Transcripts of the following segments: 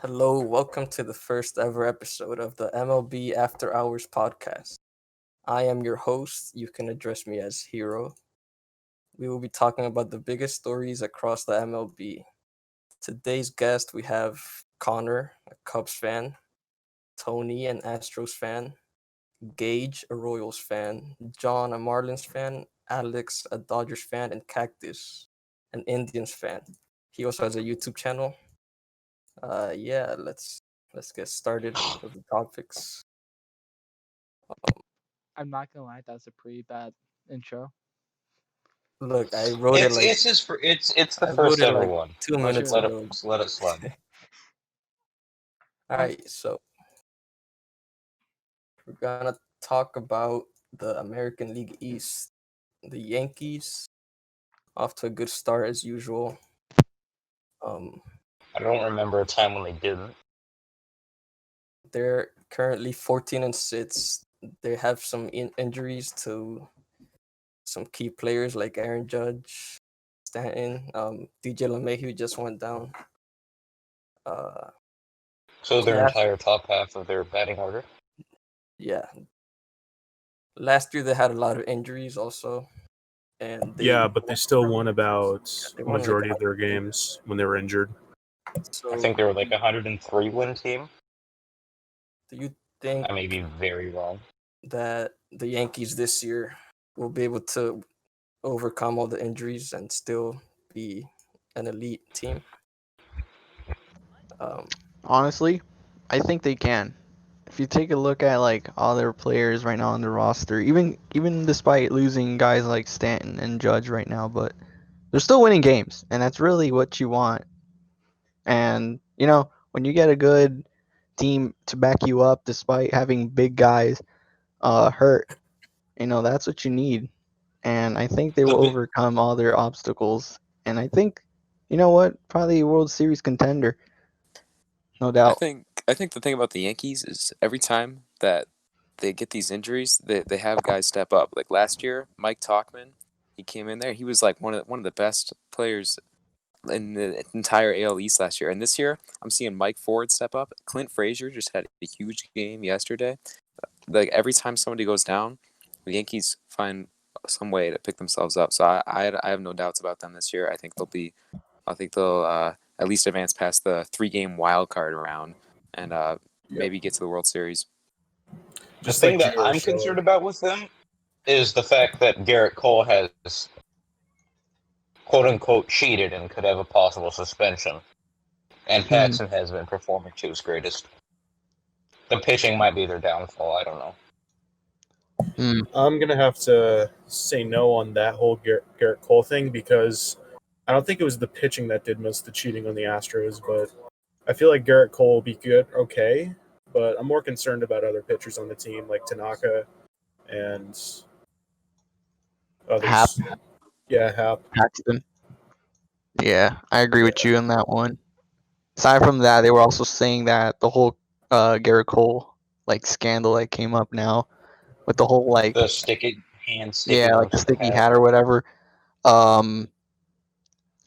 Hello, welcome to the first ever episode of the MLB After Hours Podcast. I am your host. You can address me as Hero. We will be talking about the biggest stories across the MLB. Today's guest, we have Connor, a Cubs fan, Tony, an Astros fan, Gage, a Royals fan, John, a Marlins fan, Alex, a Dodgers fan, and Cactus, an Indians fan. He also has a YouTube channel. Yeah, let's get started with the topics. I'm not gonna lie, that's a pretty bad intro. Look, I wrote it It's like it's his it's the I wrote first it ever like one. two Let minutes let it ago. let it slide. All I right, so we're gonna talk about the American League East. The Yankees off to a good start as usual. Um, I don't remember a time when they didn't. they're currently 14-6. They have some injuries to some key players like Aaron Judge, Stanton, DJ LeMahieu just went down. Uh, So their last entire top half of their batting order. yeah, last year they had a lot of injuries also, and Yeah, but they still won about they a won like majority of their games when they were injured. I so. think they were like a 103 win team. Do you think I may be very wrong. that the Yankees this year will be able to overcome all the injuries and still be an elite team? Um, Honestly, I think they can. If you take a look at like all their players right now on the roster, even despite losing guys like Stanton and Judge right now, but they're still winning games, and that's really what you want. And when you get a good team to back you up despite having big guys hurt, that's what you need. And I think they The will bi- overcome all their obstacles. And I think, you know what, probably a World Series contender, no I doubt. think I think the thing about the Yankees is every time that they get these injuries, they have guys step up. Like last year, Mike Talkman, he came in there. He was like one of the best players in the entire AL East last year. And this year, I'm seeing Mike Ford step up. Clint Frazier just had a huge game yesterday. Like every time somebody goes down, the Yankees find some way to pick themselves up. So I have no doubts about them this year. I think they'll at least advance past the 3-game wild card round and Yep. maybe get to the World Series. the Just thing like that Gio I'm Urshela. concerned about with them is the fact that Garrett Cole has quote unquote cheated and could have a possible suspension. And Hmm. Paxton has been performing to his greatest. The pitching might be their downfall. I don't know. Hmm. I'm gonna have to say no on that whole Garrett Cole thing because I don't think it was the pitching that did most of the cheating on the Astros, but I feel like Garrett Cole will be good, okay. But I'm more concerned about other pitchers on the team like Tanaka and Hap, others. Yeah, Hap. Paxton. Yeah, I agree with you on that one. Aside from that, they were also saying that the whole Garrett Cole like scandal that came up now with the whole like The sticky hand yeah like sticking the to the sticky hat. hat or whatever. Um,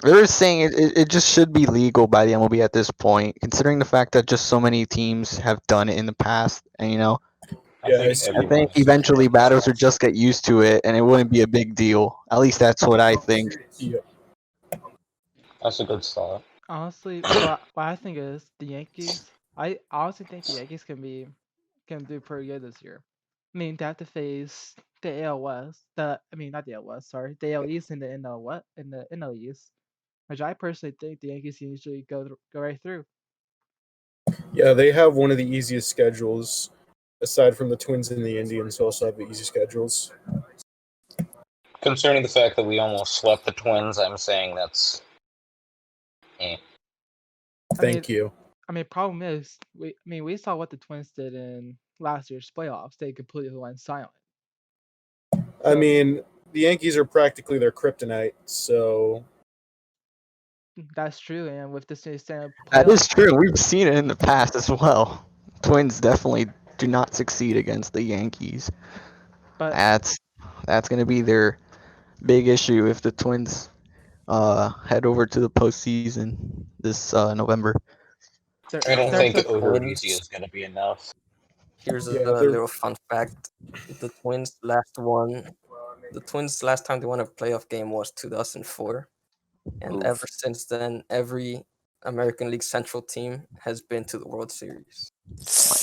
they're saying it just should be legal by the MLB at this point, considering the fact that just so many teams have done it in the past, and I Yeah, I think see I what think everyone you're is. saying. eventually batters would just get used to it, and it wouldn't be a big deal. At least that's what I think. Yeah. That's a good start. honestly, what I think is the Yankees. I honestly think the Yankees can do pretty good this year. I mean, they have to face the AL West. Not the AL West. Sorry, the AL East and the NL what in the NL East, which I personally think the Yankees can usually go right through. Yeah, they have one of the easiest schedules, aside from the Twins and the Indians, who also have the easy schedules. Concerning the fact that we almost swept the Twins, I'm saying that's I mean, Thank you. problem is we saw what the Twins did in last year's playoffs. They completely went silent. I So mean, the Yankees are practically their kryptonite, so that's true. And with this new standard That playoff, is true. We've seen it in the past as well. Twins definitely do not succeed against the Yankees. but That's going to be their big issue if the Twins head over to the postseason this November. I don't There's think a Odorizzi is going to be enough. Here's a Yeah, they're- little fun fact: the Twins last time they won a playoff game was 2004, and Oof. ever since then, every American League Central team has been to the World Series.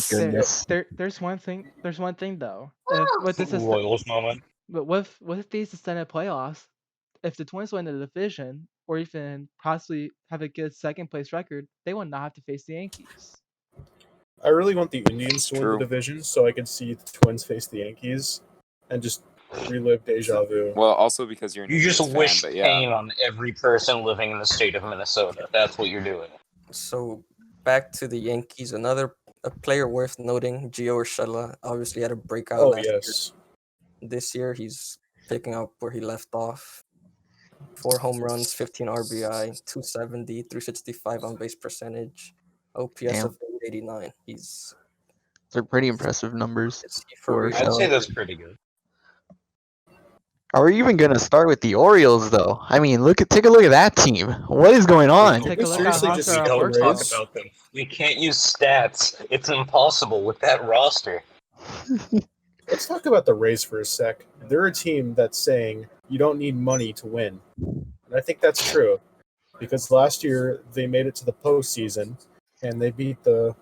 Goodness. there's one thing. There's one thing though. If with this Royals moment. but with these extended playoffs, if the Twins win the division or even possibly have a good second place record, they will not have to face the Yankees. I really want the Indians to win the True. division so I can see the Twins face the Yankees and just relive deja vu. Well, also because you're an You just Indians wish fan, but yeah. pain on every person living in the state of Minnesota. That's what you're doing. So back to the Yankees, a player worth noting, Gio Urshela, obviously had a breakout Oh, last yes. year. This year, he's picking up where he left off. 4 home runs, 15 RBI, 270, 365 on base percentage, OPS Damn. of 889. He's They're pretty impressive numbers. is he For for real? I'd say Urshela. that's pretty good. Are we even gonna start with the Orioles though? I mean, take a look at that team. What is going on? Take we a look at seriously just Hanser skip the Don't talk Rays? about them. We can't use stats. It's impossible with that roster. Let's talk about the Rays for a sec. They're a team that's saying you don't need money to win. And I think that's true. Because last year they made it to the postseason and they beat the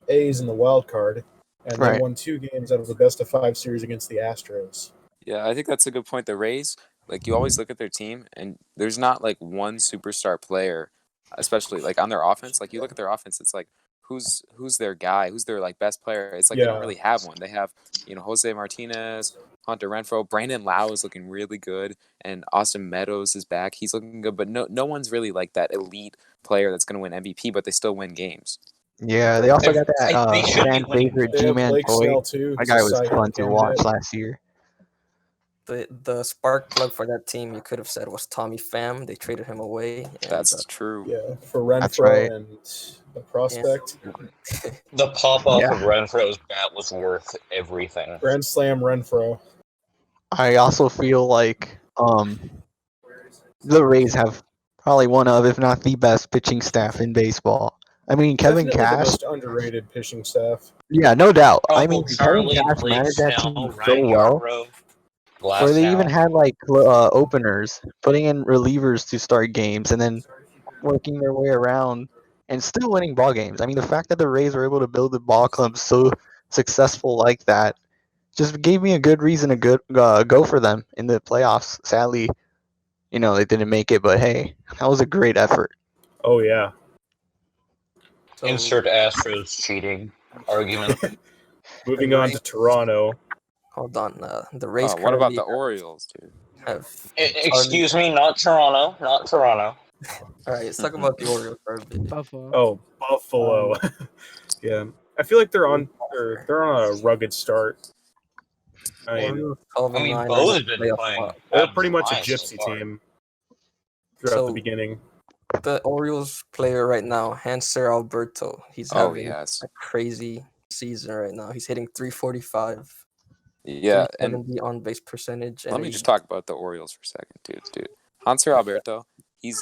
A's in the wild card and they Right. won 2 games out of the best of 5 series against the Astros. Yeah, I think that's a good point. The Rays, like you always look at their team, and there's not like one superstar player, especially like on their offense. Like you look at their offense, it's like who's their guy, who's their like best player. It's like they don't Yeah. really have one. They have Jose Martinez, Hunter Renfroe, Brandon Lau is looking really good, and Austin Meadows is back. He's looking good, but no one's really like that elite player that's going to win MVP, but they still win games. Yeah, they also got They that should be fan winning. favorite They have G-Man Blake Toy. Snell too. That He's a guy was Cy Young fun to watch candidate. last year. The spark plug for that team, you could have said, was Tommy Pham. They traded him away. And, That's true. Yeah, for Renfroe That's right. and the prospect. The pop off Yeah. of Renfro's bat was worth everything. Grand Slam Renfroe. I also feel like the Rays have probably one of, if not the best pitching staff in baseball. I mean, Kevin Definitely the Cash. most underrated pitching staff. Yeah, no doubt. I Oh, mean, Kevin Charlie, Cash Blake managed that Snell, team so Ryan well. Yarbrough, Where they even Glasnow. had like openers, putting in relievers to start games, and then working their way around and still winning ball games. I mean, the fact that the Rays were able to build the ball club so successful like that just gave me a good reason to go for them in the playoffs. Sadly, they didn't make it, but hey, that was a great effort. Oh yeah. so, Insert Astros cheating argument. Moving on to Toronto. hold on. The Rays Oh, what about currently the Orioles, dude? have. Excuse me, not Toronto. Not Toronto. All right, let's talk about the Orioles for a bit. Buffalo. Oh, Buffalo. yeah. I feel like they're on a rugged start. I mean, Orioles 12 I and mean, 9 Bo's are in the been playoff playing. spot. they're pretty much a fine so gypsy far. team throughout So- the beginning. The Orioles player right now, Hanser Alberto, he's Oh, having yes. a crazy season right now. He's hitting 345, Yeah, and 370 on base percentage. let and me a- just talk about the Orioles for a second, dude. Hanser Alberto, he's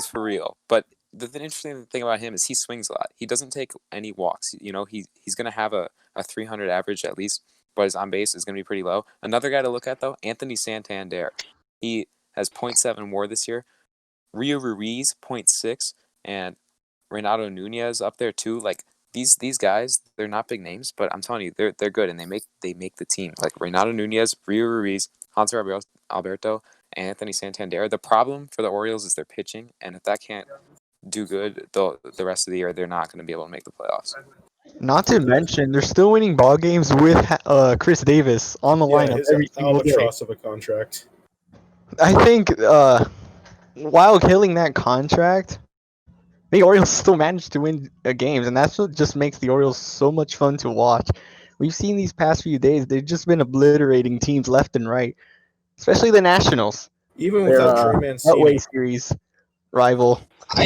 for real. But the interesting thing about him is he swings a lot. He doesn't take any walks. He's gonna have a 300 average at least, but his on base is gonna be pretty low. Another guy to look at though, Anthony Santander. He has 0.7 WAR this year. Rio Ruiz 0.6, and Renato Nunez up there too. Like these guys, they're not big names, but I'm telling you, they're good and they make the team. Like Renato Nunez, Rio Ruiz, Hanser Alberto, and Anthony Santander. The problem for the Orioles is their pitching, and if that can't do good, the rest of the year they're not going to be able to make the playoffs. Not to mention, they're still winning ball games with Chris Davis on the Yeah, lineup his every single day. albatross of a contract. I think while killing that contract, the Orioles still managed to win games, and that's what just makes the Orioles so much fun to watch. We've seen these past few days; they've just been obliterating teams left and right, especially the Nationals. Even Their without Trey Beltway Mancini. series rival. I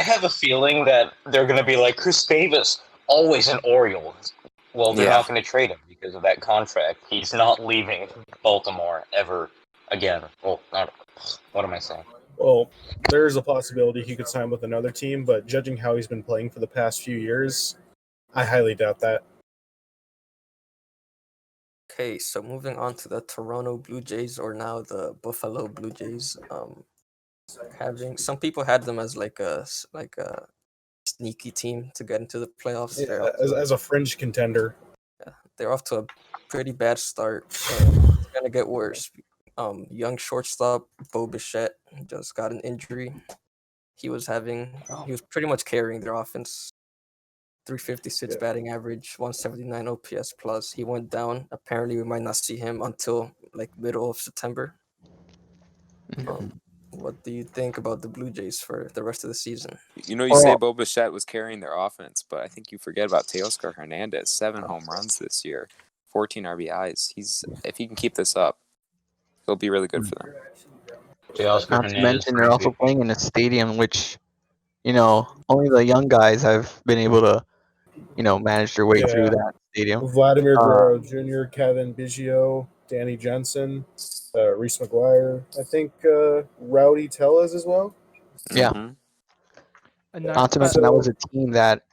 have a feeling that they're going to be like Chris Davis, always an Oriole. Well, they're Yeah. not going to trade him because of that contract. He's not leaving Baltimore ever again. Well, what am I saying? Well, there's a possibility he could sign with another team, but judging how he's been playing for the past few years, I highly doubt that. Okay, so moving on to the Toronto Blue Jays, or now the Buffalo Blue Jays. Having some people had them as like a sneaky team to get into the playoffs. Yeah, as a fringe contender. They're off to a pretty bad start, and it's gonna get worse. Young shortstop Bo Bichette just got an injury. He was pretty much carrying their offense. 356 Yeah. batting average, 179 OPS plus. He went down. Apparently, we might not see him until like middle of September. Um, what do you think about the Blue Jays for the rest of the season? You say Well, Bo Bichette was carrying their offense, but I think you forget about Teoscar Hernandez. 7 home runs this year, 14 RBIs. If he can keep this up, he'll be really good for them. Teoscar not to Hernandez mention for they're also MVP. playing in a stadium which, only the young guys have been able to, manage their way through Yeah. that stadium. Vladimir Uh, Guerrero Jr., Kevin Biggio, Danny Jensen, Reese McGuire. I think Rowdy Tellez as well. yeah. Mm-hmm. Not to mention that was So, a team that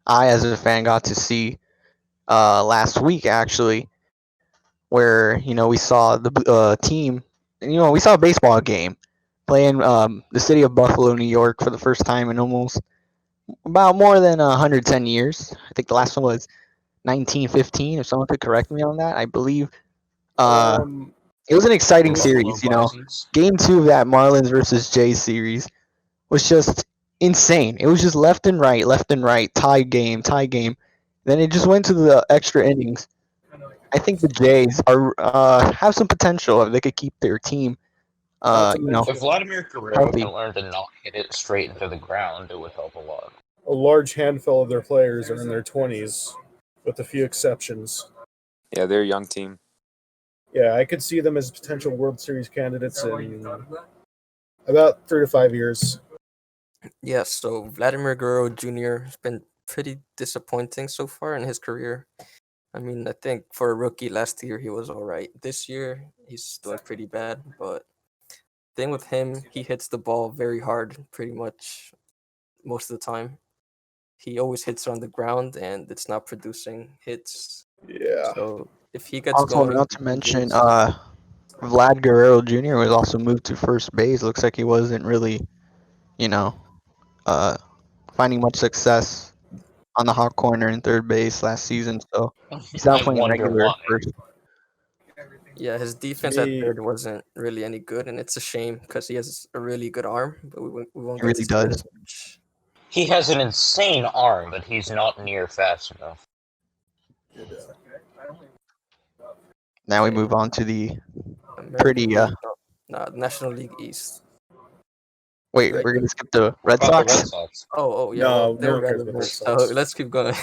I, as a fan, got to see last week actually, where we saw the team. We saw a baseball game playing the city of Buffalo, New York, for the first time in almost about more than 110 years. I think the last one was 1915. If someone could correct me on that, I believe. Uh, um, it was an exciting Buffalo series. Bisons. Game 2 of that Marlins versus Jays series was just insane. It was just left and right, tie game, tie game. Then it just went to the extra innings. I think the Jays are have some potential if they could keep their team, not to If mention Vladimir Guerrero healthy. can learn to not hit it straight into the ground, it would help a lot. a large handful of their players are in their 20s, with a few exceptions. Yeah, they're a young team. Yeah, I could see them as potential World Series candidates in about 3 to 5 years. Yes, so Vladimir Guerrero Jr. has been pretty disappointing so far in his career. I mean, I think for a rookie last year he was all right. This year he's doing pretty bad, but thing with him, he hits the ball very hard pretty much most of the time. He always hits it on the ground and it's not producing hits. Yeah. So if he gets Also, going, not the to Blue mention, Jays, Vlad Guerrero Jr. was also moved to first base. Looks like he wasn't really, you know, uh, finding much success on the hot corner in third base last season. So he's now I playing wonder regular why. at first. yeah, his To defense at me, third wasn't really any good, and it's a shame because he has a really good arm, but we won't He get to really see it does. as much. He has an insane arm, but he's not near fast enough. Now we Okay, move on to the American pretty. League, no, National League East. Wait, Right. we're gonna skip the Red About the Sox. Red Sox. Yeah. Well, no they're one cares about the Red relevant. So Sox. let's keep going.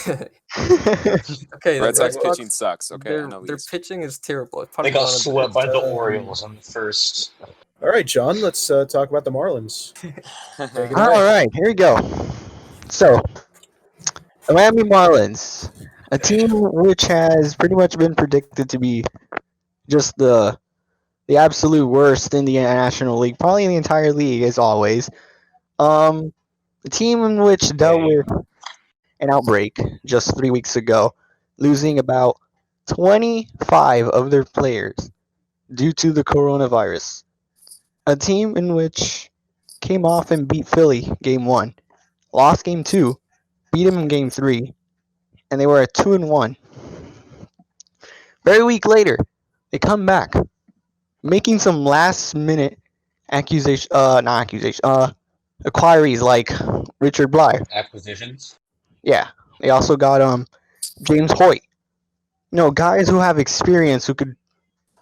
Okay, the Red Red Sox Sox. pitching sucks. Okay, NL Their East. pitching is terrible. It's They probably got one of the swept worst. by the Orioles in the first. All right, John, let's talk about the Marlins. Take it All away. right, here we go. So the Miami Marlins, a team which has pretty much been predicted to be just the absolute worst in the National League, probably in the entire league as always. The team in which dealt Okay. with an outbreak just 3 weeks ago, losing about 25 of their players due to the coronavirus. A team in which came off and beat Philly game one, lost game two, beat them in game three, and they were at 2-1. Very week later, they come back, making some last minute not accusation, acquirees like Richard Bly. Acquisitions. Yeah, they also got James Hoyt. Guys who have experience who could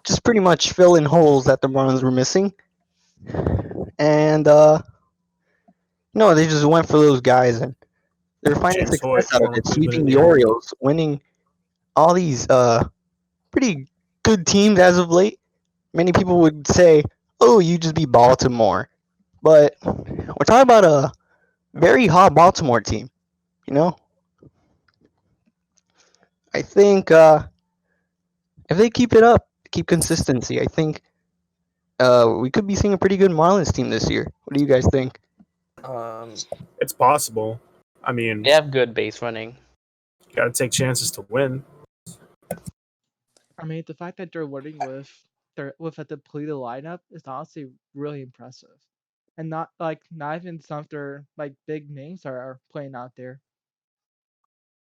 just pretty much fill in holes that the Marlins were missing. And no, they just went for those guys, and they're finding James Hoyt, success out of former it, Cleveland sweeping the Indian. Orioles, winning all these pretty good teams as of late. Many people would say, "Oh, you just beat Baltimore," but we're talking about a very hot Baltimore team. You know, I think if they keep it up, keep consistency, I think we could be seeing a pretty good Marlins team this year. What do you guys think? Um, It's possible. I mean, They have good base running. you got to take chances to win. I mean, the fact that they're winning with a depleted lineup is honestly really impressive, and not even some of their like big names are playing out there,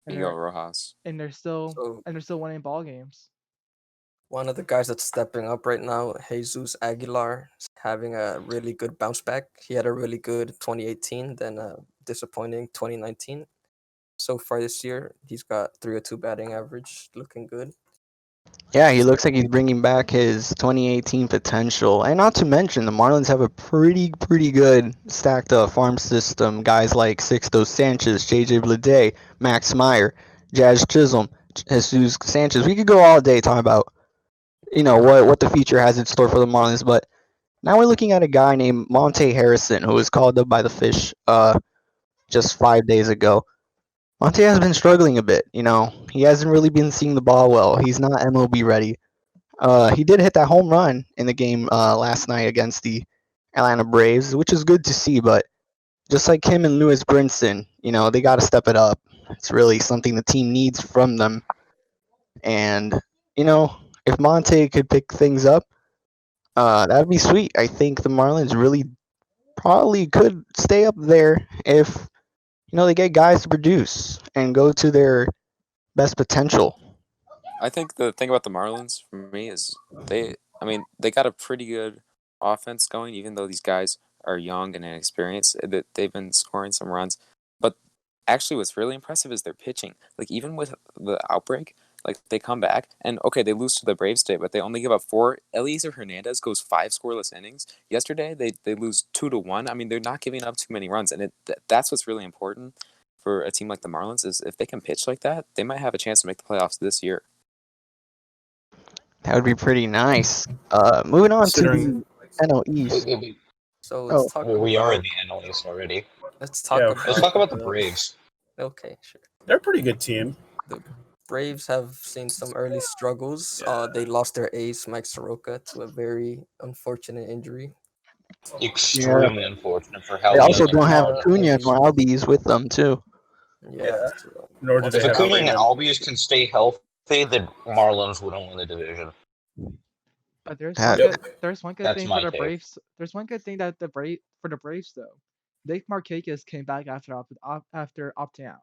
and Miguel they're Rojas. and they're still so and they're still winning ball games. one of the guys that's stepping up right now, Jesus Aguilar, is having a really good bounce back. He had a really good 2018, then a disappointing 2019. So far this year, he's got 302 batting average, looking good. Yeah, he looks like he's bringing back his 2018 potential. And not to mention, the Marlins have a pretty good stacked up farm system. Guys like Sixto Sanchez, JJ Bleday, Max Meyer, Jazz Chisholm, Jesus Sanchez. We could go all day talking about, what the future has in store for the Marlins. But now we're looking at a guy named Monte Harrison, who was called up by the Fish just 5 days ago. Monte has been struggling a bit. He hasn't really been seeing the ball well. He's not MLB ready. He did hit that home run in the game last night against the Atlanta Braves, which is good to see. But just like him and Lewis Brinson, they got to step it up. It's really something the team needs from them. And if Monte could pick things up, that'd be sweet. I think the Marlins really probably could stay up there if they get guys to produce and go to their best potential. I think the thing about the Marlins for me is they got a pretty good offense going, even though these guys are young and inexperienced. That they've been scoring some runs, but actually, what's really impressive is their pitching. Like even with the outbreak, like they come back and okay, they lose to the Braves today, but they only give up 4. Eliezer Hernandez goes 5 scoreless innings. Yesterday, they lose 2-1. I mean, they're not giving up too many runs, and that's what's really important for a team like the Marlins is if they can pitch like that, they might have a chance to make the playoffs this year. That would be pretty nice. Moving on to Considering, the NL East. So let's Oh, talk We are in about the NL East already. let's talk Yeah, about Let's talk about the Braves. Okay, sure. they're a pretty good team. The Braves have seen some early struggles. They lost their ace, Mike Soroka, to a very unfortunate injury. yeah. Extremely unfortunate for how They also young and don't have talented he Acuna is. nor Albies with them too. Yeah. So, Nor do once they If have again, Acuna and Freeman. Albies can stay healthy, the Marlins would win the division. But there's That- one good That's thing my for the take. Braves. There's one good thing that for the Braves though. Dave Markakis came back after opting out. Yeah.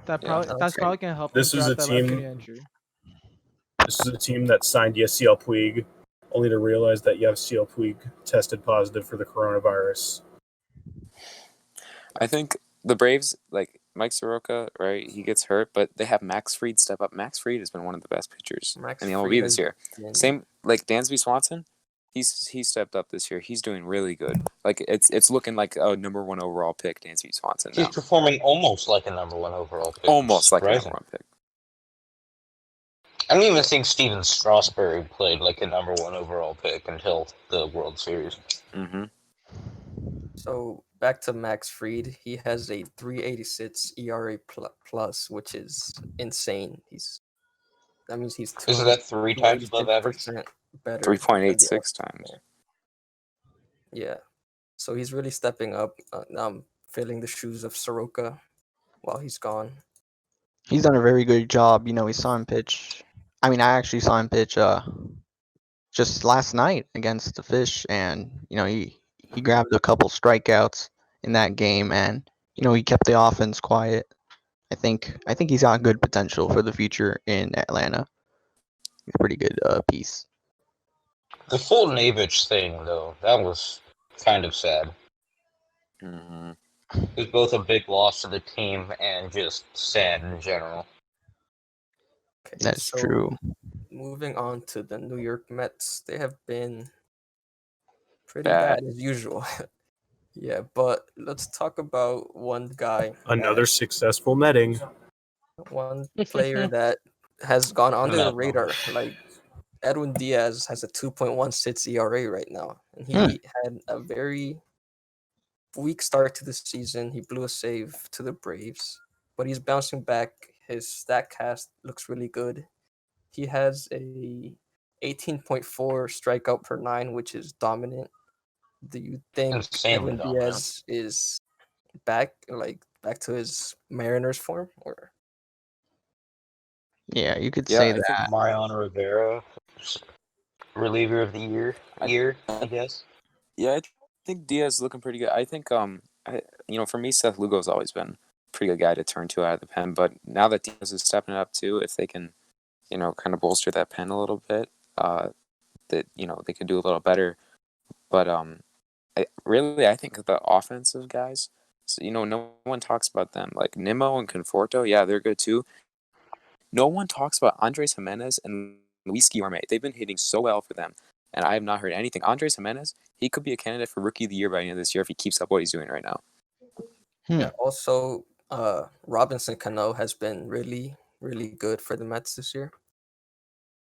That's Okay. probably gonna help them This was throughout a the team. Acuna injury. This is a team that signed Yasiel Puig, only to realize that Yasiel Puig tested positive for the coronavirus. I think the Braves, like Mike Soroka, right? He gets hurt, but they have Max Fried step up. Max Fried has been one of the best pitchers Max in the Fried MLB has this year. been- Same like Dansby Swanson. He's stepped up this year. He's doing really good. Like it's looking like a number 1 overall pick, Dansby Swanson He's now. performing almost like a number 1 overall pick. Almost like a Surprising. number 1 pick. I don't even think Steven Strasburg played like a number 1 overall pick until the World Series. Mm-hmm. So back to Max Fried, he has a 3.86 ERA plus, which is insane. That means he's Isn't that 3 times above average? 286% better than the 3.86 times. Yeah. So he's really stepping up. I'm filling the shoes of Soroka while he's gone. He's done a very good job. We saw him pitch. I mean, I actually saw him pitch just last night against the Fish, and he grabbed a couple strikeouts in that game, and he kept the offense quiet. I think he's got good potential for the future in Atlanta. He's a pretty good piece. The full Navich thing, though, that was kind of sad. Mm-hmm. It was both a big loss to the team and just sad in general. Okay, That's so true. moving on to the New York Mets, they have been pretty Bad. bad as usual. Yeah, but let's talk about one guy, Another successful netting. one player that has gone under the No. radar. Like Edwin Diaz has a 2.16 ERA right now, and Hmm. he had a very weak start to the season. He blew a save to the Braves, but he's bouncing back. His Statcast looks really good. He has a 18.4 strikeout per nine, which is dominant. Do you think Insanely Evan dominant. Diaz is back to his Mariners form? Or Yeah, you could Yeah, say I that. think Mariano Rivera, reliever of the year, I guess. Yeah, I think Diaz is looking pretty good. I think for me, Seth Lugo's always been a pretty good guy to turn to out of the pen. But now that Diaz is stepping up too, if they can, kind of bolster that pen a little bit, that they could do a little better. But I think the offensive guys, so, no one talks about them. Like Nimmo and Conforto, yeah, they're good too. No one talks about Andres Jimenez and Luis Guillorme. They've been hitting so well for them, and I have not heard anything. Andres Jimenez, he could be a candidate for Rookie of the Year by the end of this year if he keeps up what he's doing right now. yeah, also Robinson Cano has been really, really good for the Mets this year.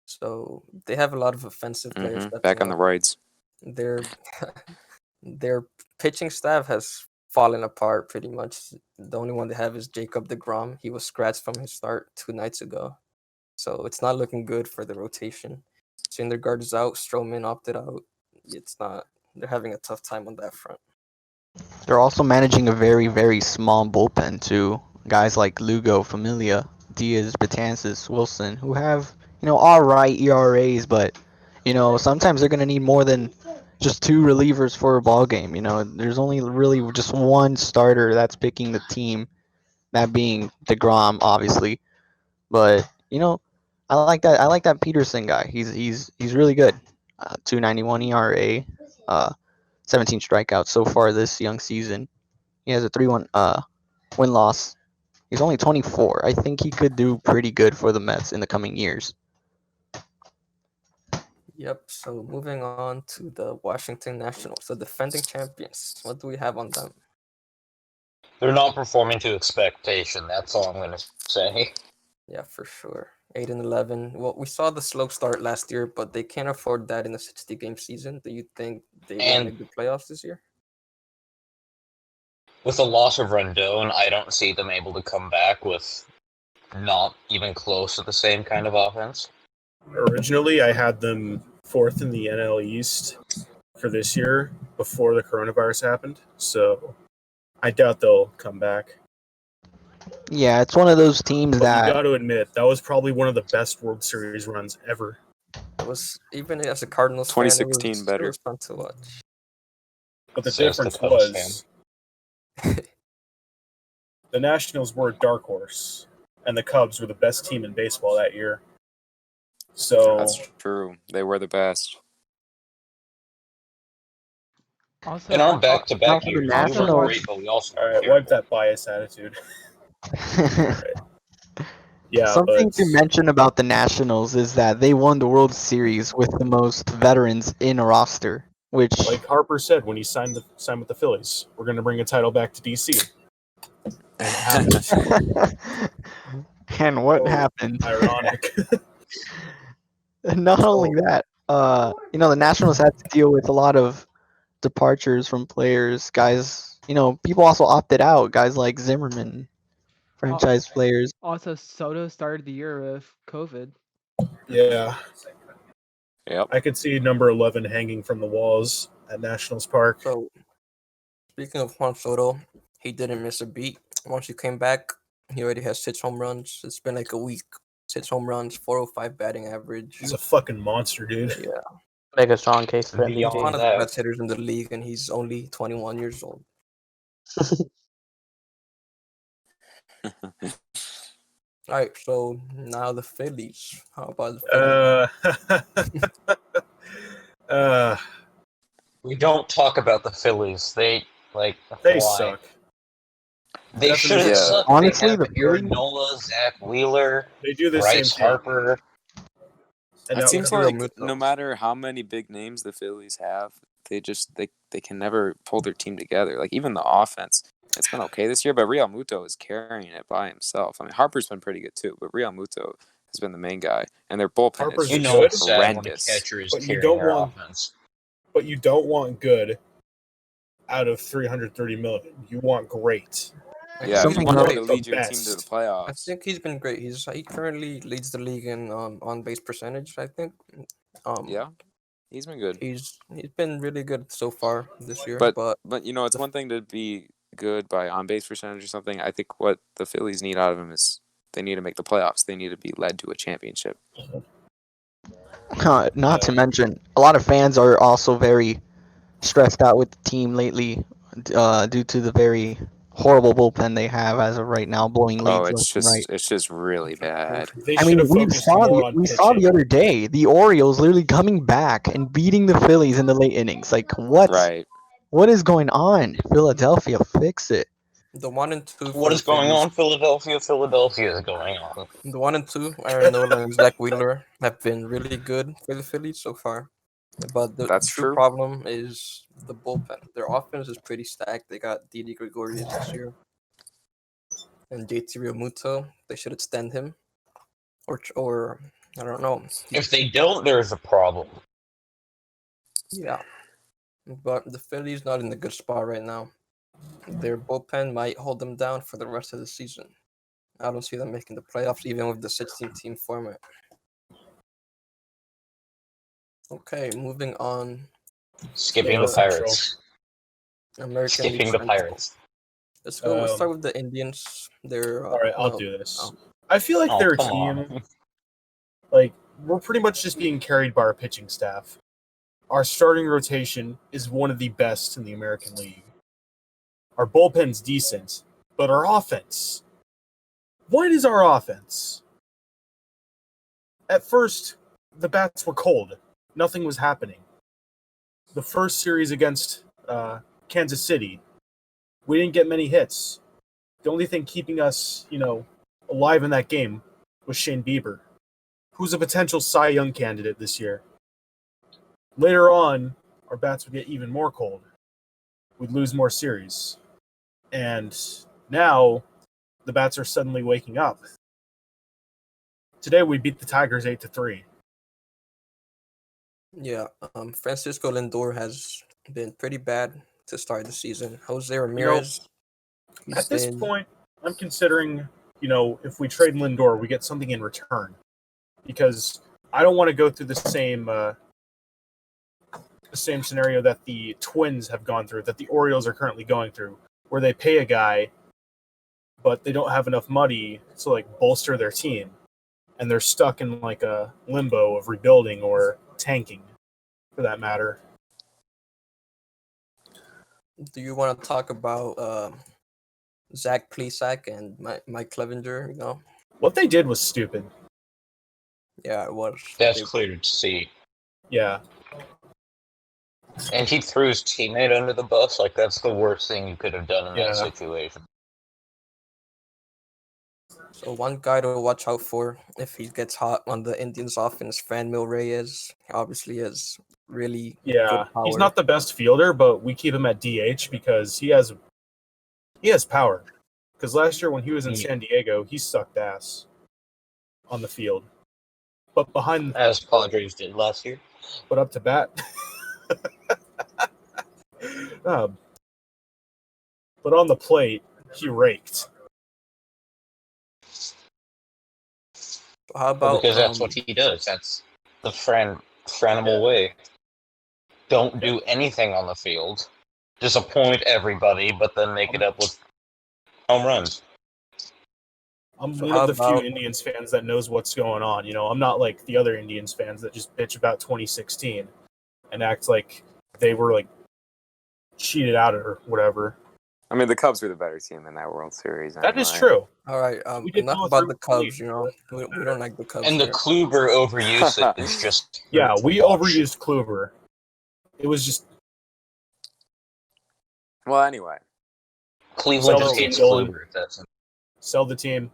So they have a lot of offensive players Back on the up. roids. Their their pitching staff has fallen apart pretty much. The only one they have is Jacob deGrom. He was scratched from his start 2 nights ago, so it's not looking good for the rotation. Syndergaard is out. Stroman opted out. It's not. They're having a tough time on that front. They're also managing a very, very small bullpen too. Guys like Lugo, Familia, Diaz, Betances, Wilson, who have, all right ERAs, but, sometimes they're going to need more than just two relievers for a ball game. There's only really just one starter that's picking the team, that being DeGrom, obviously. But, I like that. I like that Peterson guy. He's really good. 291 ERA, 17 strikeouts so far this young season. He has a 3-1 win-loss. He's only 24. I think he could do pretty good for the Mets in the coming years. Yep. So moving on to the Washington Nationals, the defending champions. What do we have on them? They're not performing to expectation. That's all I'm going to say. Yeah, for sure. 8-11. Well, we saw the slow start last year, but they can't afford that in a 60-game season. Do you think they will And- make the playoffs this year? With the loss of Rendon, I don't see them able to come back with not even close to the same kind of offense. Originally, I had them fourth in the NL East for this year before the coronavirus happened, so I doubt they'll come back. Yeah, it's one of those teams But you that got to admit, that was probably one of the best World Series runs ever. It was, even as a Cardinals fan, it 2016 was, better. it was fun to watch. But the Says the difference Cubs was the Nationals were a dark horse, and the Cubs were the best team in baseball that year. So That's true. They were the best. Also, In our back-to-back for the years, we Nationals- were great, but we also all were right, terrible. wipe that bias attitude. Yeah, something but to mention about the Nationals is that they won the World Series with the most veterans in a roster, which like Harper said when he signed with the Phillies, we're going to bring a title back to DC. And it happened. and what Oh, happened? Ironic. Not only that, the Nationals had to deal with a lot of departures from players, guys. People also opted out, guys like Zimmerman, franchise players. also Soto started the year with COVID. Yeah, Yep. I could see number 11 hanging from the walls at Nationals Park. So, speaking of Juan Soto, he didn't miss a beat. Once he came back, he already has 6 home runs. It's been like a week. 6 home runs, 405 batting average. He's a fucking monster, dude. Yeah, Make a strong case for he's Beyond MVP. one of that. the best hitters in the league, and he's only 21 years old. All right, so now the Phillies. How about the Phillies? We don't talk about the Phillies. They they why? suck. They should have Yeah. sucked. Honestly, They have the Phillies- Aaron Nola, Zach Wheeler, They do the Bryce same thing. Harper. And It that seems was like Muto. no matter how many big names the Phillies have, they can never pull their team together. Like even the offense, it's been okay this year, but Real Muto is carrying it by himself. I mean, Harper's been pretty good too, but Real Muto has been the main guy, and their bullpen Harper's is You just know good. it's sad when a horrendous. catcher is But you carrying don't their want- offense. But you don't want good out of $330 million. You want great. Yeah, Something if you want to about the lead your team to the best. I playoffs. think he's been great. He currently leads the league in on base percentage. I think Yeah, he's been good. He's been really good so far this year, But but you know, it's the- one thing to be good by on base percentage or something. I think what the Phillies need out of him is they need to make the playoffs. They need to be led to a championship. Not to mention, a lot of fans are also very stressed out with the team lately, due to the very horrible bullpen they have as of right now, blowing Oh, leads left and right. it's just really bad. They I should mean, have focused more on we saw pitching. the other day the Orioles literally coming back and beating the Phillies in the late innings. Like, Right. what is going on? Philadelphia, fix it. the 1 and 2 for What the is going Phillies. on, Philadelphia? Philadelphia is going on. The 1 and 2, Aaron Nola and Zach Wheeler have been really good for the Phillies so far. But the That's true true. problem is the bullpen. Their offense is pretty stacked. They got Didi Gregorius this year. And JT Realmuto. They should extend him. Or I don't know. If they don't, there's a problem. Yeah. But the Phillies not in a good spot right now. Their bullpen might hold them down for the rest of the season. I don't see them making the playoffs even with the 16-team format. Okay, moving on. Skipping Yeah. the Pirates. American Skipping League the Central. Pirates. Let's go. Let's start with the Indians. They're All right, I'll well, do this. oh. I feel like Oh, they're a come team. on. Like, we're pretty much just being carried by our pitching staff. Our starting rotation is one of the best in the American League. Our bullpen's decent, but our offense. What is our offense? At first, the bats were cold. Nothing was happening. The first series against Kansas City, we didn't get many hits. The only thing keeping us, alive in that game was Shane Bieber, who's a potential Cy Young candidate this year. Later on, our bats would get even more cold. We'd lose more series. And now, the bats are suddenly waking up. Today, we beat the Tigers 8-3. Yeah, Francisco Lindor has been pretty bad to start the season. Jose Ramirez. At this point, I'm considering, if we trade Lindor, we get something in return. Because I don't want to go through the same scenario that the Twins have gone through, that the Orioles are currently going through, where they pay a guy, but they don't have enough money to bolster their team, and they're stuck in a limbo of rebuilding or tanking, for that matter. Do you want to talk about Zach Plesac and Mike Clevenger? What they did was stupid. Yeah, it was. That's clear to see. Yeah. And he threw his teammate under the bus. That's the worst thing you could have done in that situation. So one guy to watch out for if he gets hot on the Indians offense, Franmil Reyes, obviously has really good power. He's not the best fielder, but we keep him at DH because he has power. Because last year when he was in San Diego, he sucked ass on the field. But as Padres did last year. But up to bat. But on the plate, he raked. How about because that's what he does. That's the Franimal way. Don't do anything on the field. Disappoint everybody, but then make it up with home runs. I'm one of the few Indians fans that knows what's going on. I'm not like the other Indians fans that just bitch about 2016 and act like they were cheated out or whatever. I mean, the Cubs were the better team in that World Series. Anyway. That is true. All right, enough about the Cubs. We don't like the Cubs. And the Kluber overuse is just. Yeah, we overused Kluber. It was just. Well, anyway. Cleveland just hates Kluber. Sell the team.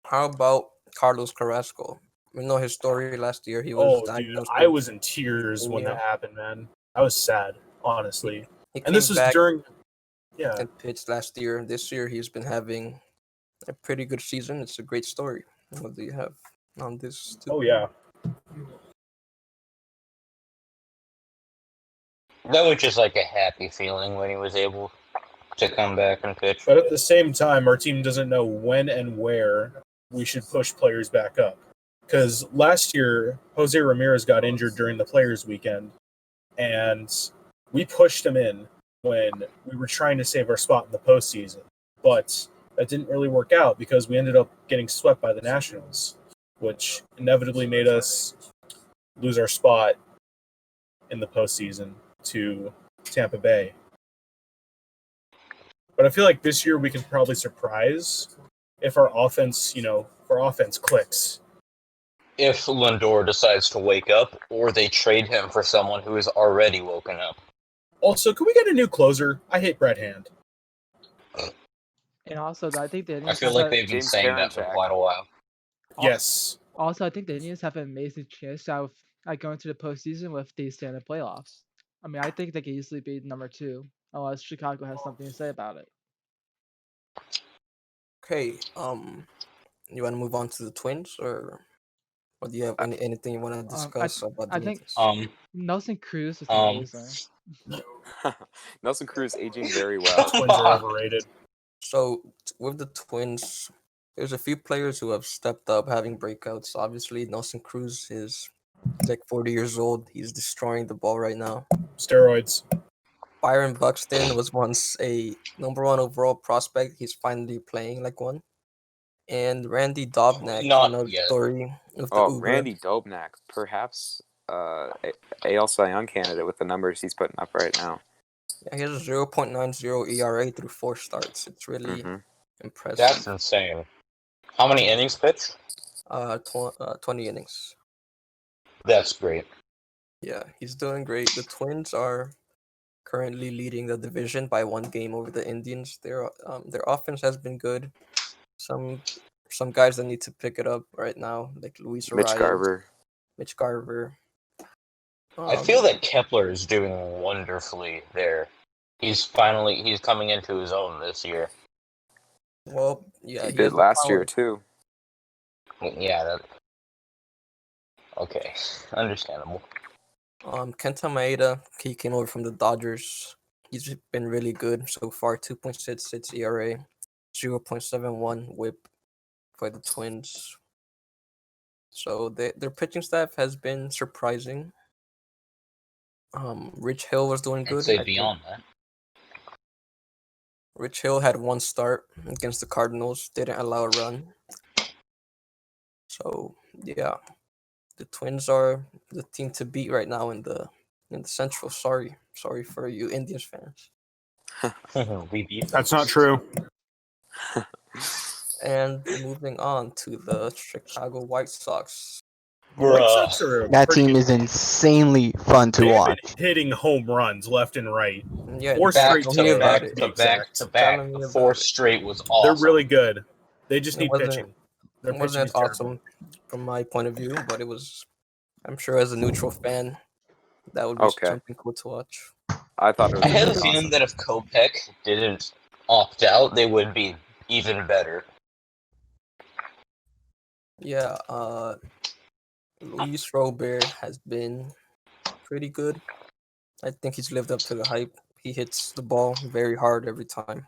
How about Carlos Carrasco? We know his story last year. He was diagnosed. Dude, I was in tears when that happened, man. I was sad, honestly. And this was during. Yeah. And pitched last year. This year, he's been having a pretty good season. It's a great story. What do you have on this? Oh, yeah. That was just a happy feeling when he was able to come back and pitch. But at the same time, our team doesn't know when and where we should push players back up. Because last year, Jose Ramirez got injured during the Players' Weekend, and we pushed him in when we were trying to save our spot in the postseason. But that didn't really work out because we ended up getting swept by the Nationals, which inevitably made us lose our spot in the postseason to Tampa Bay. But I feel like this year we can probably surprise if our offense, clicks. If Lindor decides to wake up, or they trade him for someone who is already woken up. Also, can we get a new closer? I hate Brett Hand. And also, I think the I Indians feel have like a, they've been James saying that for Karinchak. quite a while. Yes. also I think the Indians have an amazing chance of going to the postseason with the standard playoffs. I mean, I think they could easily be number 2, unless Chicago has something to say about it. Okay, you want to move on to the Twins, or do you have anything you want to discuss about the I think Yankees? Nelson Cruz is amazing. Nelson Cruz aging very well. Twins are overrated. So with the Twins, there's a few players who have stepped up having breakouts. Obviously, Nelson Cruz he's like 40 years old. He's destroying the ball right now. Steroids. Byron Buxton was once a number 1 overall prospect. He's finally playing like one. And Randy Dobnak, Not another yet. story of the Oh, Uber. Randy Dobnak, perhaps AL Cy Young candidate with the numbers he's putting up right now. Yeah, he has a 0.90 ERA through 4 starts. It's really hmm impressive. That's insane. How many innings pitched? 20 innings. That's great. Yeah, he's doing great. The Twins are currently leading the division by 1 game over the Indians. Their offense has been good. Some guys that need to pick it up right now, like Luis Mitch Arias, Garver. Mitch Garver. I feel that Kepler is doing wonderfully there. He's coming into his own this year. Well, yeah, He has did the last year power. too. Yeah, okay. Understandable. Kenta Maeda, he came over from the Dodgers. He's been really good so far. 2.66 ERA, 0.71 WHIP for the Twins. So their pitching staff has been surprising. Rich Hill was doing I'd good. say beyond that. Rich Hill had 1 start against the Cardinals, didn't allow a run. So yeah, the Twins are the team to beat right now in the Central. Sorry for you Indians fans. We beat them. That's not true. And moving on to the Chicago White Sox. White Sox are That team is insanely fun to they've watch. been hitting home runs left and right. Yeah, 4 Back straight to tell me to about back it. to back to Tell back. me The about 4 it. straight was They're awesome. really good. They just It need wasn't- pitching. Their It pitching wasn't is terrible. awesome from my point of view, but it was. I'm sure as a neutral fan, that would be Okay. something cool to watch. I thought it was I had a really feeling awesome. that if Kopech didn't opt out, they would be even better. Yeah, Luis Robert has been pretty good. I think he's lived up to the hype. He hits the ball very hard every time.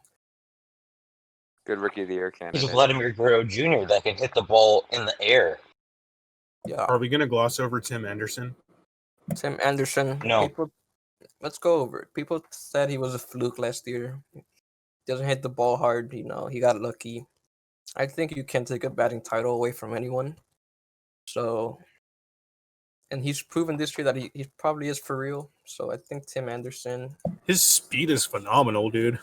Good Rookie of the Year He's candidate. Vladimir Guerrero Jr. that can hit the ball in the air. Yeah, Are we going to gloss over Tim Anderson? Tim Anderson. No. Let's go over it. People said he was a fluke last year. Doesn't hit the ball hard. He got lucky. I think you can't take a batting title away from anyone. So, and he's proven this year that he probably is for real. So I think Tim Anderson. His speed is phenomenal, dude.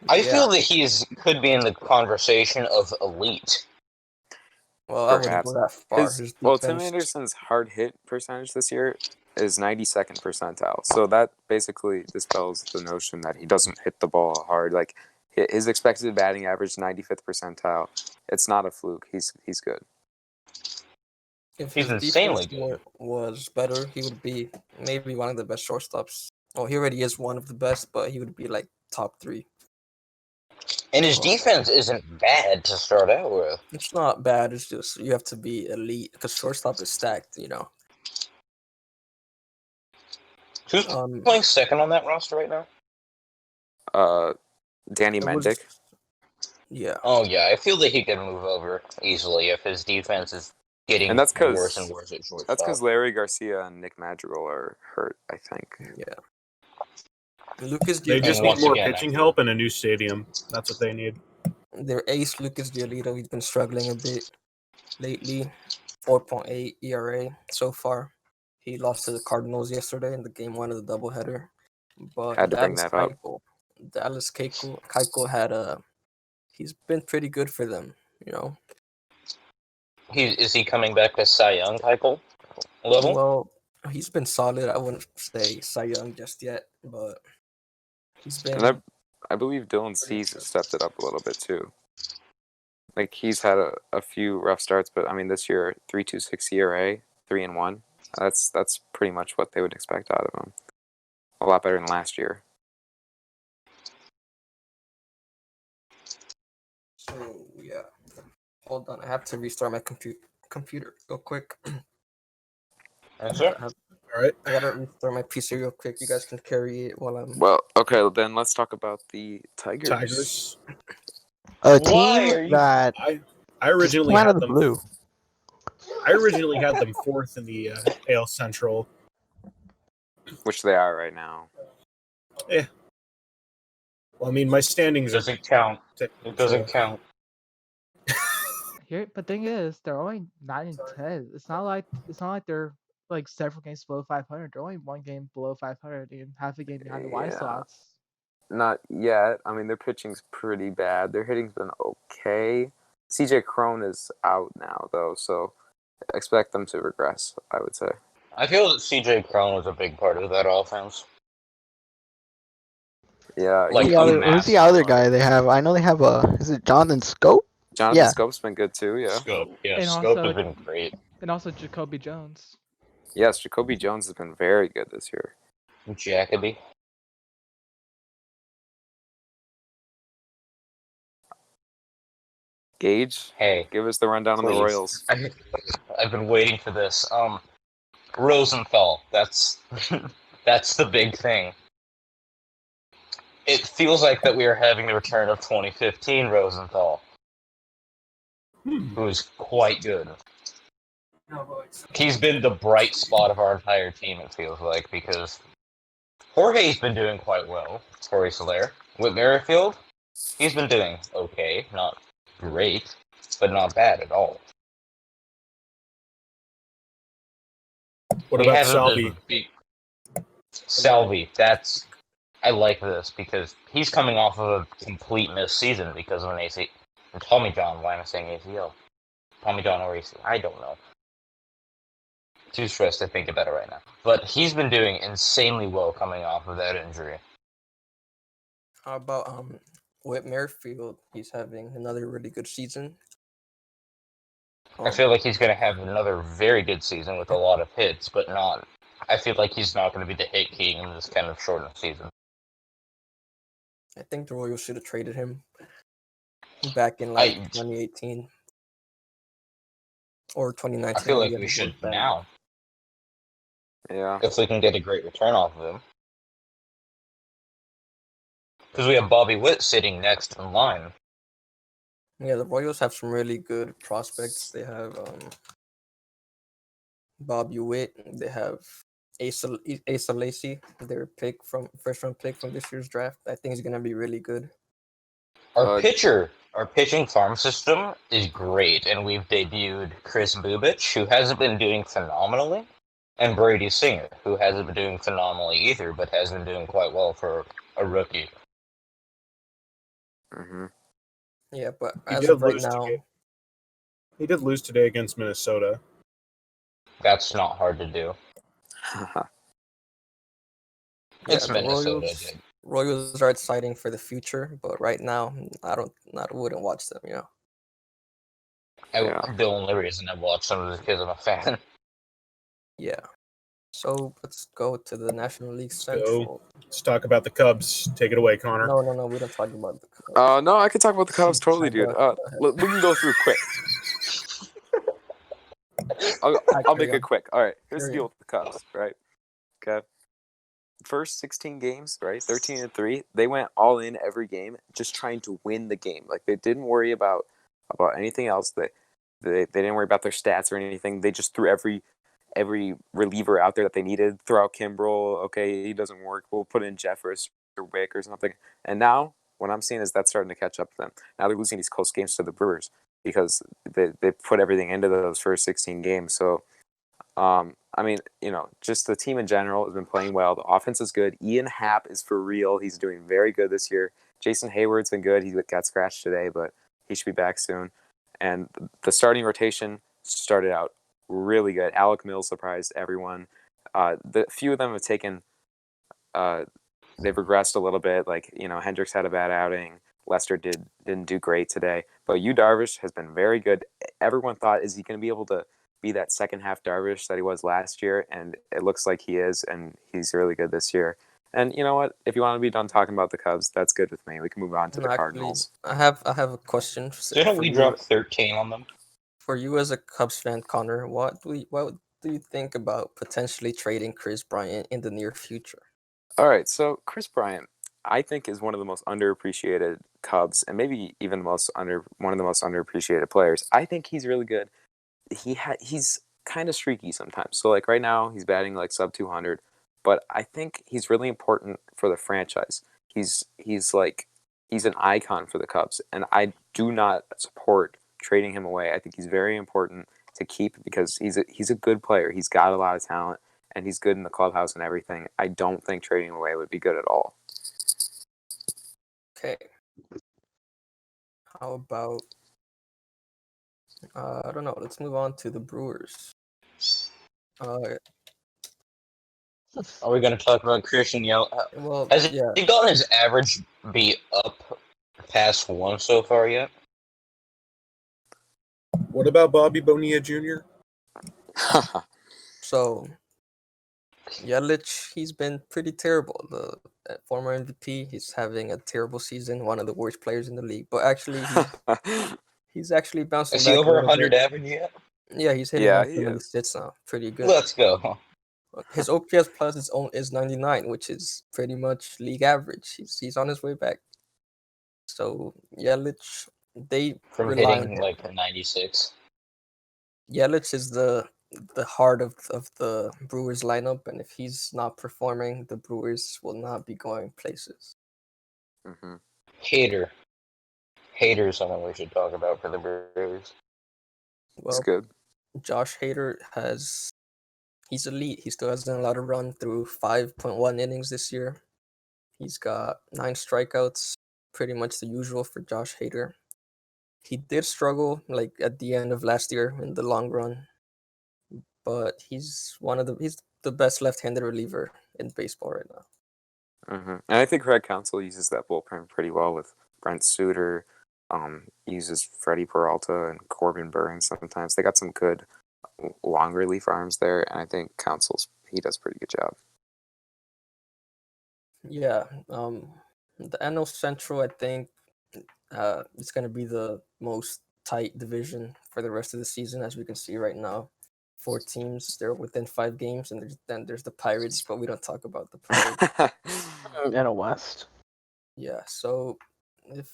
I feel that he's could be in the conversation of elite. Well, I wouldn't Perhaps. go that far. His defense, Tim Anderson's hard hit percentage this year is 92nd percentile. So that basically dispels the notion that he doesn't hit the ball hard. Like his expected batting average 95th percentile. It's not a fluke. He's good. if He's his insanely defense was better, he would be maybe one of the best shortstops. Well, he already is one of the best, but he would be like top 3. And his defense isn't bad to start out with. It's not bad. It's just you have to be elite because shortstop is stacked. Who's Um, playing second on that roster right now? Danny it was- Mendick. Yeah. Oh, yeah. I feel that he can move over easily if his defense is getting And that's worse and because worse at shortstop. Larry Garcia and Nick Madrigal are hurt, I think. Yeah. Lucas They just And Giolito, need once more again, pitching help and a new stadium. That's what they need. their ace Lucas Giolito, he's been struggling a bit lately. 4.8 ERA so far. He lost to the Cardinals yesterday in the game one of the doubleheader. But Had to bring that up. Dallas Keuchel had he's been pretty good for them, you know. is he coming back to Cy Young type level? Well, he's been solid. I wouldn't say Cy Young just yet, but he's been. And I believe Dylan Cease has stepped it up a little bit too. Like he's had a few rough starts, but I mean this year 3.26 ERA, 3-1. That's pretty much what they would expect out of him. A lot better than last year. So yeah, hold on. I have to restart my computer real quick. That's it. All right. I gotta restart my PC real quick. You guys can carry it while I'm. Well, okay, then let's talk about the Tigers. Tigers. A Why are team you- that I just originally came out had of the them. blue. I originally had them fourth in the AL Central. Which they are right now. Well, I mean, my standings are. Doesn't count. It doesn't count. Here, but thing is, they're only 9-10. It's not like they're like several games below 500. They're only one game below 500 and half a game behind the White Yeah. Sox. Not yet. I mean, their pitching's pretty bad. Their hitting's been okay. CJ Cron is out now, though, so expect them to regress, I would say. I feel that CJ Cron was a big part of that offense. Yeah, Like, Who's the other guy they have? I know they have is it Jonathan Scope? Jonathan Yeah. Scope's been good too, yeah. Scope. Yeah, And Scope also- has been great. And also Jacoby Jones. Yes, Jacoby Jones has been very good this year. Jacoby. Gage, Hey, give us the rundown on the please. Royals. I've been waiting for this. Rosenthal. That's that's the big thing. It feels like that we are having the return of 2015 Rosenthal, who is quite good. He's been the bright spot of our entire team, it feels like, because Jorge's been doing quite well. Jorge Soler. With Merrifield, he's been doing okay. Not great, but not bad at all. What We about haven't Salvi? been Salvi, I like this because he's coming off of a complete missed season because of an AC. Tommy John, why am I saying ACL? Tommy John or AC? I don't know. Too stressed to think about it right now. But he's been doing insanely well coming off of that injury. How about Whit Merrifield? He's having another really good season. I feel like he's going to have another very good season with a lot of hits, but not. I feel like he's not going to be the hit king in this kind of shortened season. I think the Royals should have traded him back in like 2018 or 2019. I feel like Yeah, we should back. now. Yeah. If we can get a great return off of him. Because we have Bobby Witt sitting next in line. Yeah, the Royals have some really good prospects. They have Bobby Witt. They have Asa Lacy, their first round pick from this year's draft. I think he's gonna be really good. Our pitching farm system is great, and we've debuted Chris Bubich, who hasn't been doing phenomenally, and Brady Singer, who hasn't been doing phenomenally either, but has been doing quite well for a rookie. Mm-hmm. Yeah, but He as did of right lose now, today. He did lose today against Minnesota. That's not hard to do. It's the Minnesota. Dude. Royals are exciting for the future, but right now, I wouldn't watch them. You know. The only reason I watch them is because I'm a fan. Yeah. So let's go to the National League Let's Central. Let's talk about the Cubs. Take it away, Connor. No, we don't talk about the Cubs. No, I can talk about the Cubs totally, dude. We can go through quick. I'll make it quick. All right, here's the deal with the Cubs, right? Okay. First 16 games, right? 13-3. They went all in every game, just trying to win the game. Like they didn't worry about anything else. They didn't worry about their stats or anything. They just threw every reliever out there that they needed. Throw out Kimbrel. Okay, he doesn't work. We'll put in Jeffress or Wick or something. And now what I'm seeing is that's starting to catch up to them. Now they're losing these close games to the Brewers because they put everything into those first 16 games. So, I mean, just the team in general has been playing well. The offense is good. Ian Happ is for real. He's doing very good this year. Jason Hayward's been good. He got scratched today, but he should be back soon. And the starting rotation started out really good. Alec Mills surprised everyone. The few of them have taken, they've regressed a little bit. Like Hendricks had a bad outing. Lester didn't do great today. But Yu Darvish has been very good. Everyone thought, is he going to be able to be that second half Darvish that he was last year? And it looks like he is, and he's really good this year. And you know what? If you want to be done talking about the Cubs, that's good with me. We can move on to the Cardinals. I have a question. Didn't we drop 13 on them? For you as a Cubs fan, Connor, what do you think about potentially trading Chris Bryant in the near future? All right, so Chris Bryant, I think, is one of the most underappreciated Cubs, and maybe even one of the most underappreciated players. I think he's really good. He's kind of streaky sometimes. So like right now, he's batting like sub 200, but I think he's really important for the franchise. He's an icon for the Cubs, and I do not support trading him away. I think he's very important to keep because he's a good player. He's got a lot of talent, and he's good in the clubhouse and everything. I don't think trading him away would be good at all. Okay. How about I don't know. Let's move on to the Brewers. Are we going to talk about Christian Yelich? Well, Has he gotten his average beat up past 1 so far yet? What about Bobby Bonilla Jr.? So, Yelich, he's been pretty terrible. The former MVP, he's having a terrible season, one of the worst players in the league. But actually, he's actually bouncing back. Is he over 100 average yet? Yeah, he's hitting 176 now. Pretty good. Let's go. His OPS plus is 99, which is pretty much league average. He's on his way back. So Yelich, they from rely hitting on like 96. Yelich is the heart of the Brewers lineup, and if he's not performing, the Brewers will not be going places. Mm-hmm. Hader is something we should talk about for the Brewers. Well, it's good. Josh Hader he's elite. He still hasn't allowed to run through 5.1 innings this year. He's got 9 strikeouts, pretty much the usual for Josh Hader. He did struggle like at the end of last year in the long run, but he's the best left-handed reliever in baseball right now. Mm-hmm. And I think Craig Counsell uses that bullpen pretty well with Brent Suter. Uses Freddie Peralta and Corbin Burns sometimes. They got some good long relief arms there, and I think he does a pretty good job. Yeah, the NL Central, I think it's going to be the most tight division for the rest of the season, as we can see right now. 4 teams, they're within 5 games, and then there's the Pirates, but we don't talk about the Pirates. And a West. Yeah, so if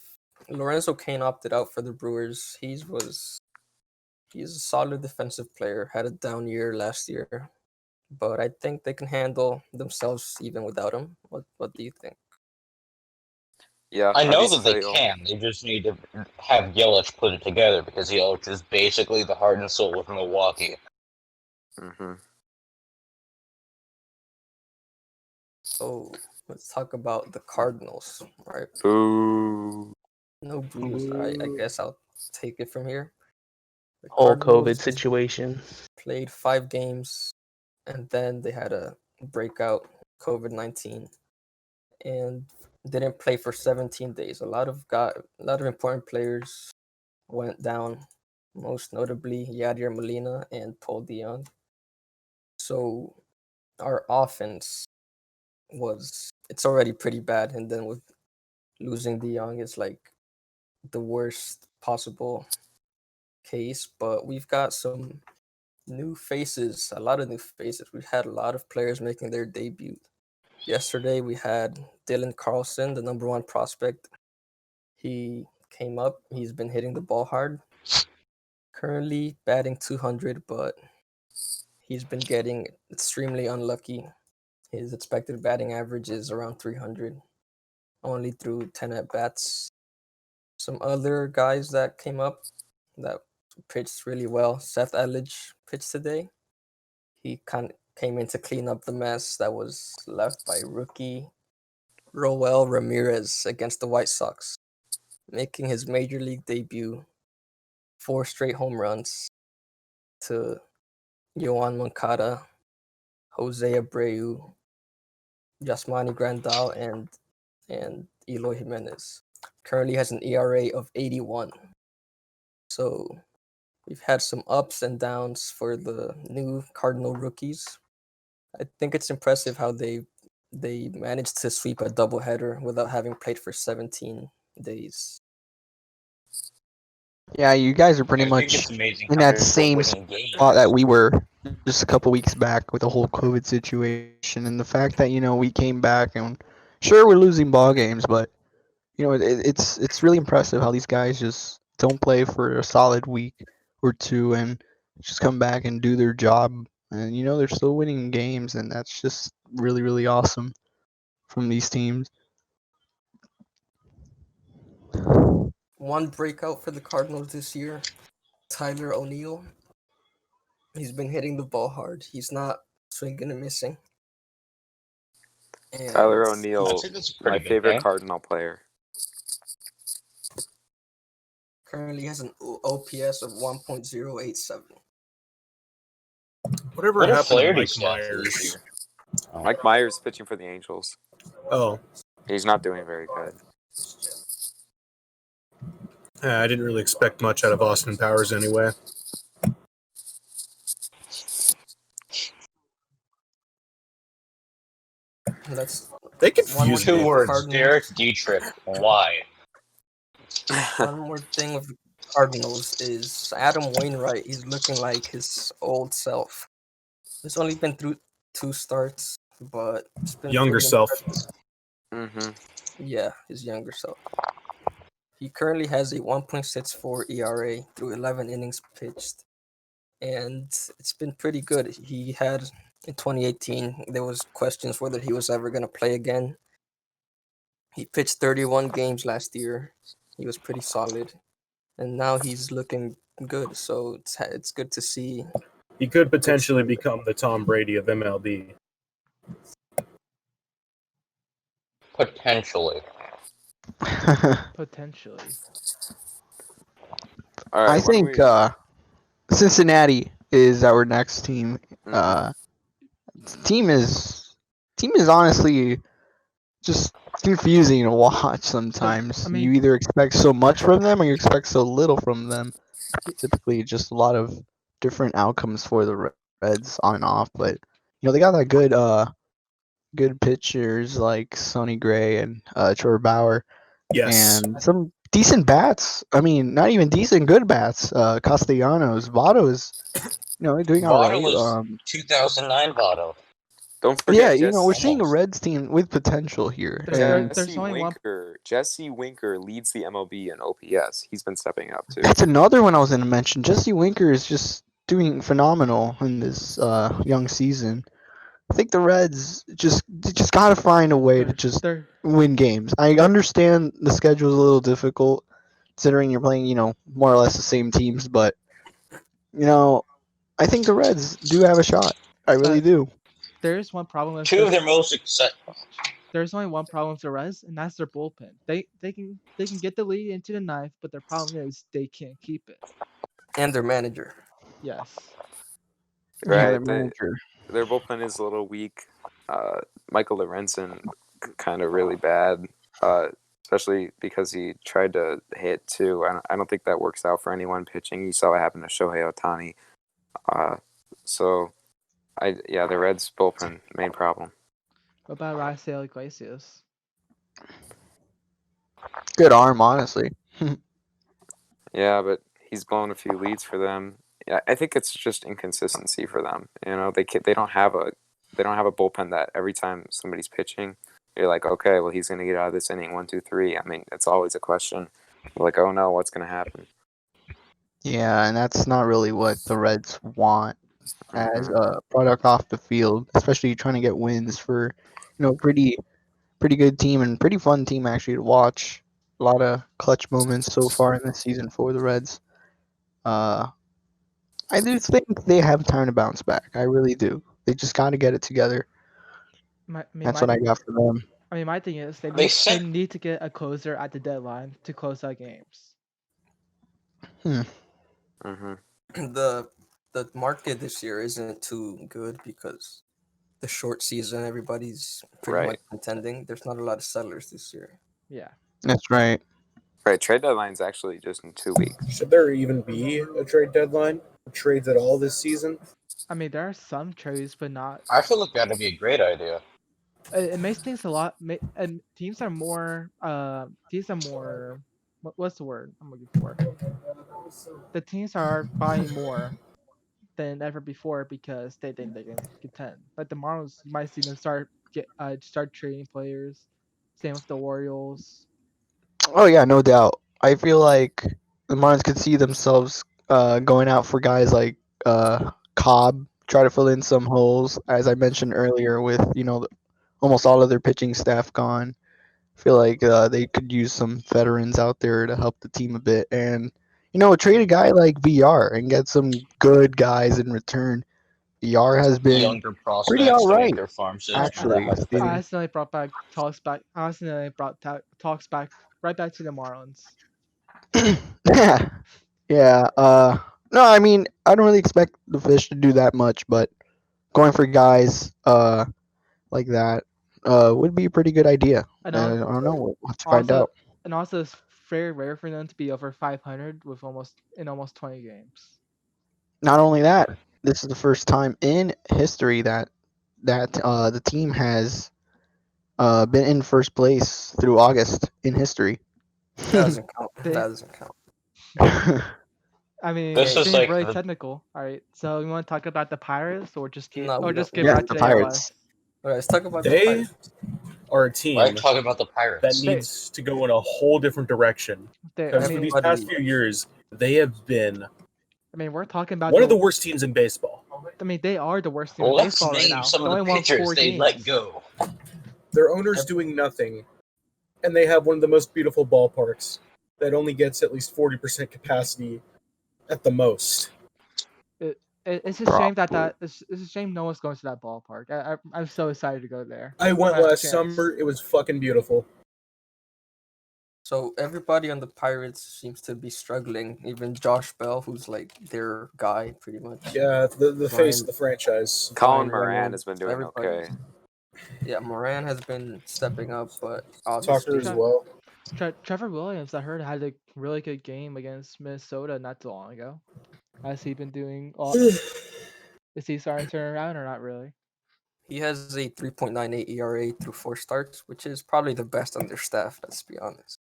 Lorenzo Cain opted out for the Brewers, he's a solid defensive player, had a down year last year, but I think they can handle themselves even without him. What do you think? Yeah, I know that they can. They just need to have Yelich put it together because Yelich is basically the heart and soul of Milwaukee. Mm-hmm. So let's talk about the Cardinals, right? Boo. No boos. I guess I'll take it from here. The Whole Cardinals COVID situation. played 5 games, and then they had a breakout COVID-19, and didn't play for 17 days. A lot of important players went down, most notably Yadier Molina and Paul DeJong. So our offense it's already pretty bad, and then with losing DeJong, it's like the worst possible case. But we've got some new faces, a lot of new faces. We've had a lot of players making their debut. Yesterday we had Dylan Carlson, the number 1 prospect. He came up. He's been hitting the ball hard. currently batting 200, but he's been getting extremely unlucky. His expected batting average is around 300, only through 10 at bats. Some other guys that came up that pitched really well. Seth Elledge pitched today. He came in to clean up the mess that was left by rookie Roel Ramirez against the White Sox, making his major league debut. 4 straight home runs to Yoan Moncada, Jose Abreu, Yasmani Grandal, and Eloy Jimenez. Currently has an ERA of 81. So we've had some ups and downs for the new Cardinal rookies. I think it's impressive how they managed to sweep a doubleheader without having played for 17 days. Yeah, you guys are pretty I think much it's amazing in how that they're still same winning games. spot that we were just a couple weeks back with the whole COVID situation, and the fact that we came back and sure we're losing ball games, but it's really impressive how these guys just don't play for a solid week or two and just come back and do their job, and they're still winning games, and that's just really really awesome from these teams. One breakout for the Cardinals this year, Tyler O'Neill. He's been hitting the ball hard. He's not swinging and missing. And Tyler I O'Neill, think that's a my pretty good favorite thing. Cardinal player. currently has an OPS of 1.087. Whatever What a happened to Flaherty Mike stats this Myers? year. Oh. Mike Myers pitching for the Angels. Oh, He's not doing very good. I didn't really expect much out of Austin Powers anyway. That's They one more confused thing Two with me. the words, Cardinals. Derek Dietrich. Why? One more thing with the Cardinals is Adam Wainwright. He's looking like his old self. He's only been through 2 starts, but it's been Younger pretty self. impressive. Mm-hmm. Yeah, his younger self. He currently has a 1.64 ERA through 11 innings pitched, and it's been pretty good. He had in 2018 there was questions whether he was ever going to play again. He pitched 31 games last year. He was pretty solid, and now he's looking good. So it's good to see. He could potentially become the Tom Brady of MLB. Potentially. Potentially. All right, I when think we, Cincinnati is our next team. Mhm. Team is honestly just confusing to watch sometimes. I mean- You either expect so much from them or you expect so little from them. Typically, just a lot of different outcomes for the Reds on and off. But they got that good pitchers like Sonny Gray and Trevor Bauer, Yes. and some decent bats. I mean, not even decent, good bats. Castellanos, Votto is doing all Votto right. was 2009 Votto. Don't Yeah, forget Jesse. we're seeing a Almost. Reds team with potential here. There's And only one- Jesse Winker leads the MLB in OPS. He's been stepping up too. that's another one I was going to mention. Jesse Winker is just doing phenomenal in this young season. I think the Reds just got to find a way to just They're win games. I understand the schedule is a little difficult considering you're playing, more or less the same teams, but I think the Reds do have a shot. I really do. there's one problem with Two of their most there's only one problem with the Reds, and that's their bullpen. They can get the lead into the ninth, but their problem is they can't keep it. And their manager. Yes. Yeah, Right, the manager. Their bullpen is a little weak. Michael Lorenzen kind of really bad, especially because he tried to hit too. I don't think that works out for anyone pitching. You saw what happened to Shohei Ohtani. The Reds bullpen main problem. What about Raisel Iglesias? Good arm, honestly. Yeah, but he's blown a few leads for them. Yeah, I think it's just inconsistency for them. They don't have a bullpen that every time somebody's pitching, you're like, okay, well he's gonna get out of this inning 1, 2, 3. I mean, it's always a question. You're like, oh no, what's gonna happen? Yeah, and that's not really what the Reds want as Mhm. a product off the field, especially trying to get wins for, pretty good team and pretty fun team actually to watch. A lot of clutch moments so far in this season for the Reds. Uh, I do think they have time to bounce back. I really do. They just got to get it together. My, I mean, That's my, what I got for them. I mean, my thing is They they sent need to get a closer at the deadline to close out games. Mhm. the the market this year isn't too good because the short season, everybody's pretty Right. much contending. There's not a lot of sellers this year. Yeah. That's right. Right. Trade deadline's actually just in 2 weeks. Should there even be a trade deadline? Trades at all this season? I mean, there are some trades, but not. I feel like that'd be a great idea. It makes things a lot. And teams are more. What's the word I'm looking for? The teams are buying more than ever before because they think they can contend. Like the Marlins, you might see them start trading players. Same with the Orioles. Oh yeah, no doubt. I feel like the Marlins could see themselves going out for guys like Cobb, try to fill in some holes, as I mentioned earlier, with almost all of their pitching staff gone. I feel like they could use some veterans out there to help the team a bit, and trade a guy like VR and get some good guys in return. VR has been Younger pretty prospects to make alright, their farm system that actually. much I better. accidentally brought back talks back. I accidentally brought talks back right back to the Marlins. Yeah, yeah. No, I mean, I don't really expect the Fish to do that much, but going for guys like that would be a pretty good idea. And I don't know. We'll have to find also, out. it's very rare for them to be over 500 with almost 20 games. Not only that, this is the first time in history that the team has been in first place through August in history. That doesn't count. They- That doesn't count. I mean, This is being like really the technical. All right, so you want to talk about the Pirates or just No, we just don't. get Yeah, back to the the Pirates. ALS? All right, let's talk about the They Pirates. are a why team talking about the that Pirates. needs to go in a whole different direction. I Because for mean, these Everybody- past few years, they have been we're talking about one of the worst teams in baseball. I mean, they are the worst team Well, in let's baseball right name now. some They of the only won pitchers 4 they games. let go. Their owner's doing nothing, and they have one of the most beautiful ballparks that only gets at least 40% capacity at the most. It's a shame it's a shame no one's going to that ballpark. I'm so excited to go there. I went I have the last chance. summer. It was fucking beautiful. So everybody on the Pirates seems to be struggling. Even Josh Bell, who's like their guy, pretty much. Yeah, the face of Ryan- the franchise. Colin Ryan Moran Reynolds, has been doing everybody. okay. Yeah, Moran has been stepping up, but Tucker obviously, as well. Trevor Williams, I heard, had a really good game against Minnesota not too long ago. Has he been doing? Is he starting to turn around or not really? he has a 3.98 ERA through 4 starts, which is probably the best on their staff. Let's be honest.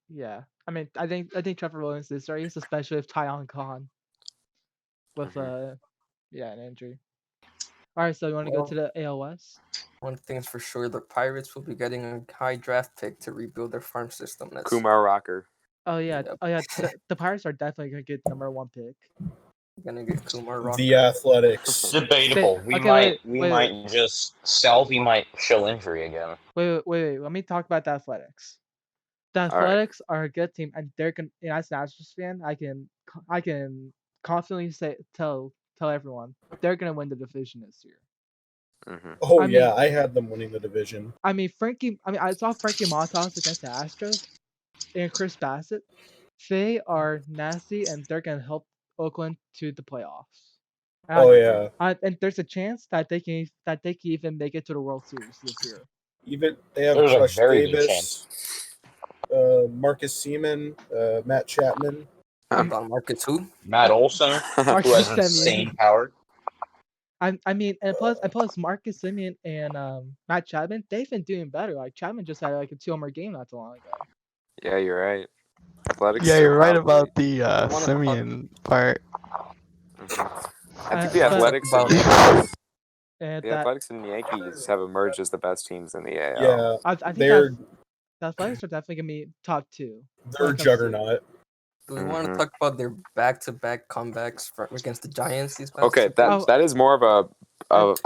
Yeah, I mean, I think Trevor Williams is race, especially with Tyon Khan with Mhm. an injury. All right, so you want to go to the ALS? One thing's for sure: the Pirates will be getting a high draft pick to rebuild their farm system. That's Kumar Rocker. Oh yeah, Yep. The Pirates are definitely gonna get number 1 pick. gonna get Kumar Rocker. The Athletics. Debatable. We okay, might just sell. We might show injury again. Wait. Let me talk about the Athletics. The right. Athletics are a good team, and they're gonna. And as an Astros fan, I can confidently tell everyone they're gonna win the division this year. Mhm. Oh I yeah, mean- I had them winning the division. I mean, I saw Frankie Montas against the Astros and Chris Bassett. They are nasty, and they're gonna help Oakland to the playoffs. And Oh yeah, and there's a chance that they can even make it to the World Series this year. even they have There's a Josh very good Davis, Marcus Seaman, Matt Chapman. Hold on, Marcus who? Matt Olson, who Marcus has Semien. insane power. I mean, and plus Marcus Simeon and Matt Chapman, they've been doing better. Like Chapman just had like a 2-homer game not too long ago. Yeah, you're right. Athletics. Yeah, are you're right probably- about the wanna talk- Simeon part. Mhm. I think the but- Athletics About- and Yankees, And the that Athletics and Yankees have emerged as the best teams in the AL. Yeah, I think they're the Athletics are definitely gonna be top 2. they're a when it comes to- juggernaut. Do we want to talk about their back-to-back comebacks against the Giants these past Okay, two that games? that is more of a That's